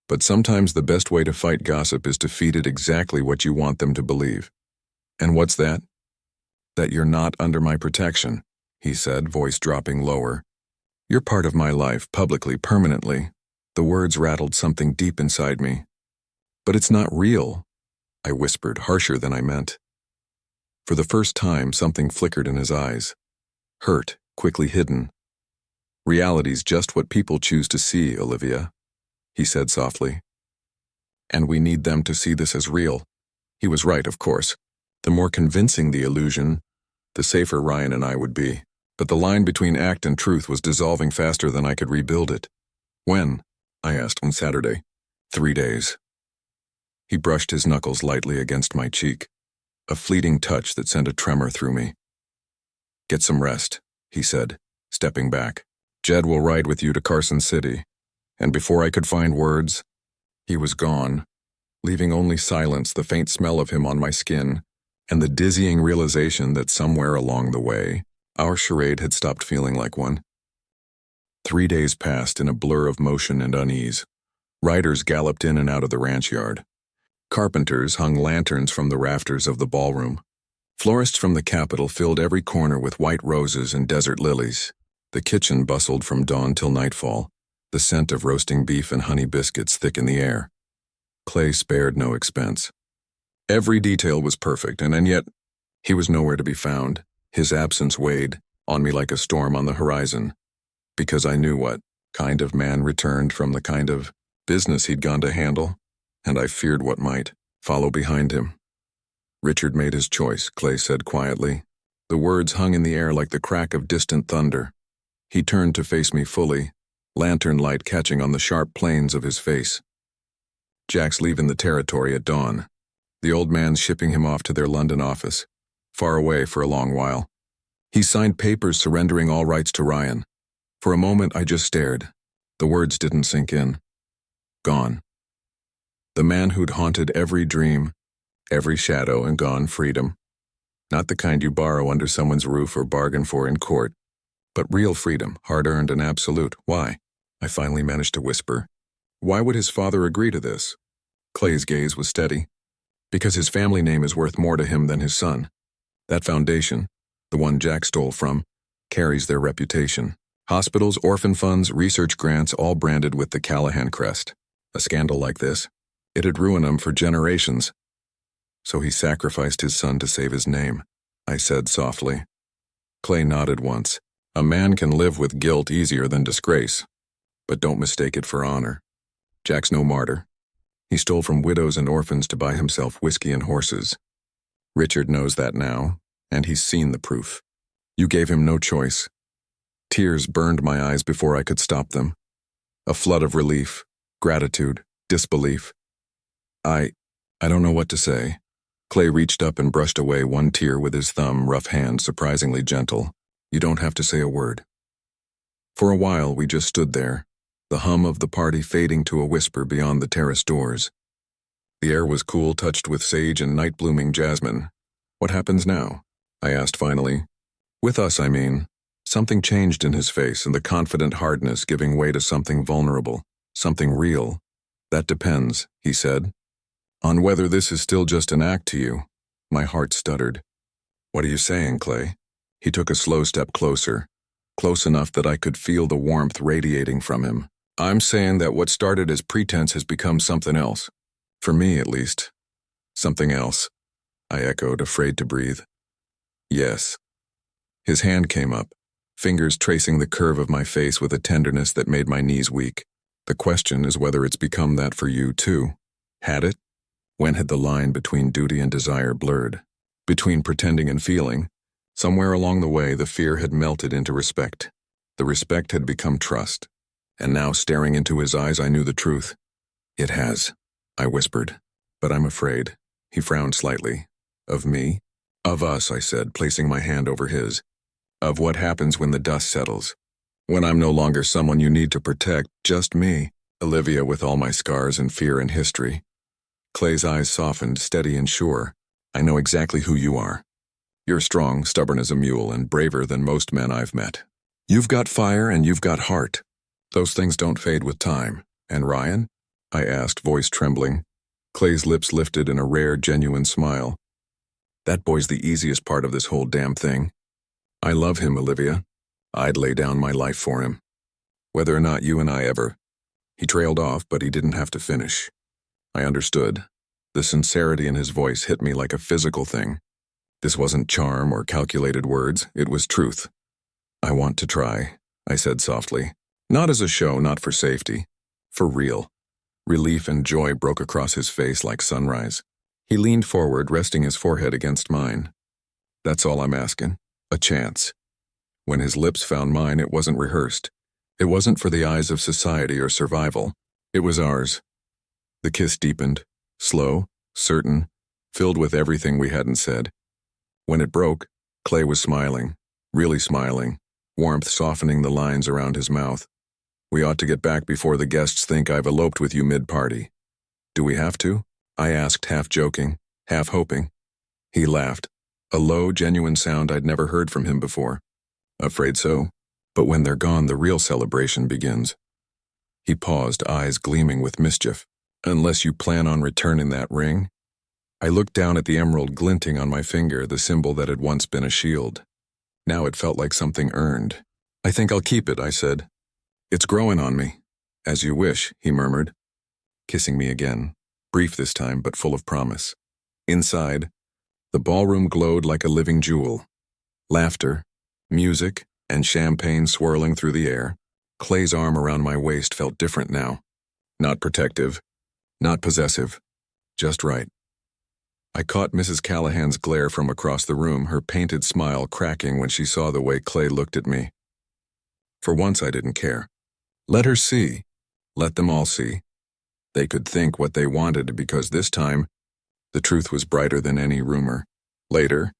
But sometimes the best way to fight gossip is to feed it exactly what you want them to believe. And what's that? That you're not under my protection, he said, voice dropping lower. You're part of my life, publicly, permanently. The words rattled something deep inside me. But it's not real, I whispered, harsher than I meant. For the first time, something flickered in his eyes. Hurt, quickly hidden. Reality's just what people choose to see, Olivia, he said softly. And we need them to see this as real. He was right, of course. The more convincing the illusion, the safer Ryan and I would be. But the line between act and truth was dissolving faster than I could rebuild it. When? I asked on Saturday. 3 days. He brushed his knuckles lightly against my cheek, a fleeting touch that sent a tremor through me. Get some rest, he said, stepping back. Jed will ride with you to Carson City. And before I could find words, he was gone, leaving only silence, the faint smell of him on my skin, and the dizzying realization that somewhere along the way, our charade had stopped feeling like one. 3 days passed in a blur of motion and unease. Riders galloped in and out of the ranch yard. Carpenters hung lanterns from the rafters of the ballroom. Florists from the capital filled every corner with white roses and desert lilies. The kitchen bustled from dawn till nightfall, the scent of roasting beef and honey biscuits thick in the air. Clay spared no expense. Every detail was perfect, and yet he was nowhere to be found. His absence weighed on me like a storm on the horizon, because I knew what kind of man returned from the kind of business he'd gone to handle, and I feared what might follow behind him. Richard made his choice, Clay said quietly. The words hung in the air like the crack of distant thunder. He turned to face me fully, lantern light catching on the sharp planes of his face. Jack's leaving the territory at dawn. The old man's shipping him off to their London office, far away for a long while. He signed papers surrendering all rights to Ryan. For a moment I just stared. The words didn't sink in. Gone. The man who'd haunted every dream, every shadow, and gone freedom. Not the kind you borrow under someone's roof or bargain for in court, but real freedom, hard-earned and absolute. Why? I finally managed to whisper. Why would his father agree to this? Clay's gaze was steady. Because his family name is worth more to him than his son. That foundation, the one Jack stole from, carries their reputation. Hospitals, orphan funds, research grants, all branded with the Callahan crest. A scandal like this, it'd ruin him for generations. So he sacrificed his son to save his name, I said softly. Clay nodded once. A man can live with guilt easier than disgrace, but don't mistake it for honor. Jack's no martyr. He stole from widows and orphans to buy himself whiskey and horses. Richard knows that now, and he's seen the proof. You gave him no choice. Tears burned my eyes before I could stop them. A flood of relief, gratitude, disbelief. I don't know what to say. Clay reached up and brushed away one tear with his thumb, rough hand, surprisingly gentle. You don't have to say a word. For a while, we just stood there, the hum of the party fading to a whisper beyond the terrace doors. The air was cool, touched with sage and night-blooming jasmine. What happens now? I asked finally. With us, I mean. Something changed in his face, and the confident hardness giving way to something vulnerable, something real. That depends, he said. On whether this is still just an act to you. My heart stuttered. What are you saying, Clay? He took a slow step closer, close enough that I could feel the warmth radiating from him. I'm saying that what started as pretense has become something else. For me, at least. Something else, I echoed, afraid to breathe. Yes. His hand came up, fingers tracing the curve of my face with a tenderness that made my knees weak. The question is whether it's become that for you, too. Had it? When had the line between duty and desire blurred? Between pretending and feeling? Somewhere along the way, the fear had melted into respect. The respect had become trust. And now, staring into his eyes, I knew the truth. It has, I whispered. But I'm afraid. He frowned slightly. Of me? Of us, I said, placing my hand over his. Of what happens when the dust settles. When I'm no longer someone you need to protect, just me, Olivia with all my scars and fear and history. Clay's eyes softened, steady and sure. I know exactly who you are. You're strong, stubborn as a mule, and braver than most men I've met. You've got fire and you've got heart. Those things don't fade with time. And Ryan? I asked, voice trembling. Clay's lips lifted in a rare, genuine smile. That boy's the easiest part of this whole damn thing. I love him, Olivia. I'd lay down my life for him. Whether or not you and I ever. He trailed off, but he didn't have to finish. I understood. The sincerity in his voice hit me like a physical thing. This wasn't charm or calculated words, it was truth. I want to try, I said softly. Not as a show, not for safety. For real. Relief and joy broke across his face like sunrise. He leaned forward, resting his forehead against mine. That's all I'm asking. A chance. When his lips found mine, it wasn't rehearsed. It wasn't for the eyes of society or survival. It was ours. The kiss deepened, slow, certain, filled with everything we hadn't said. When it broke, Clay was smiling, really smiling, warmth softening the lines around his mouth. We ought to get back before the guests think I've eloped with you mid-party. Do we have to? I asked, half joking, half hoping. He laughed, a low, genuine sound I'd never heard from him before. Afraid so. But when they're gone, the real celebration begins. He paused, eyes gleaming with mischief. Unless you plan on returning that ring? I looked down at the emerald glinting on my finger, the symbol that had once been a shield. Now it felt like something earned. I think I'll keep it, I said. It's growing on me. As you wish, he murmured, kissing me again, brief this time, but full of promise. Inside, the ballroom glowed like a living jewel. Laughter, music, and champagne swirling through the air. Clay's arm around my waist felt different now. Not protective, not possessive, just right. I caught Mrs. Callahan's glare from across the room, her painted smile cracking when she saw the way Clay looked at me. For once I didn't care. Let her see. Let them all see. They could think what they wanted because this time, the truth was brighter than any rumor. Later,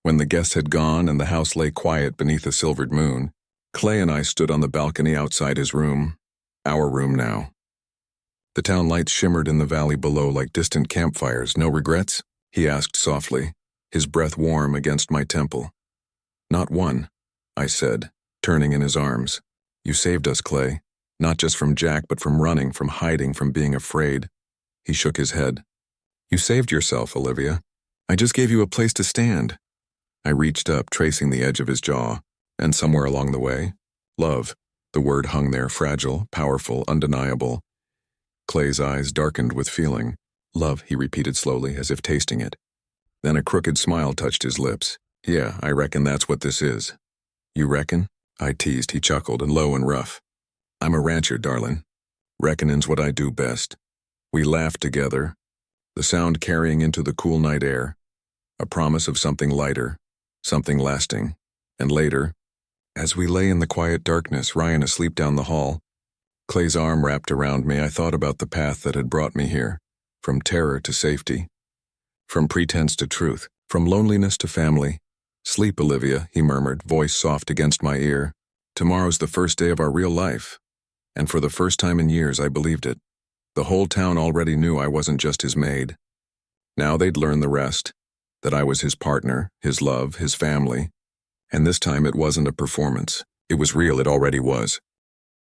when the guests had gone and the house lay quiet beneath a silvered moon, Clay and I stood on the balcony outside his room, our room now. The town lights shimmered in the valley below like distant campfires. No regrets? He asked softly, his breath warm against my temple. Not one, I said, turning in his arms. You saved us, Clay. Not just from Jack, but from running, from hiding, from being afraid. He shook his head. You saved yourself, Olivia. I just gave you a place to stand. I reached up, tracing the edge of his jaw, and somewhere along the way, love. The word hung there, fragile, powerful, undeniable. Clay's eyes darkened with feeling. Love, he repeated slowly, as if tasting it. Then a crooked smile touched his lips. Yeah, I reckon that's what this is. You reckon? I teased. He chuckled, and low and rough. I'm a rancher, darlin'. Reckonin's what I do best. We laughed together, the sound carrying into the cool night air, a promise of something lighter, something lasting. And later, as we lay in the quiet darkness, Ryan asleep down the hall, Clay's arm wrapped around me, I thought about the path that had brought me here, from terror to safety, from pretense to truth, from loneliness to family. Sleep, Olivia, he murmured, voice soft against my ear. Tomorrow's the first day of our real life. And for the first time in years, I believed it. The whole town already knew I wasn't just his maid. Now they'd learn the rest, that I was his partner, his love, his family. And this time it wasn't a performance. It was real, it already was.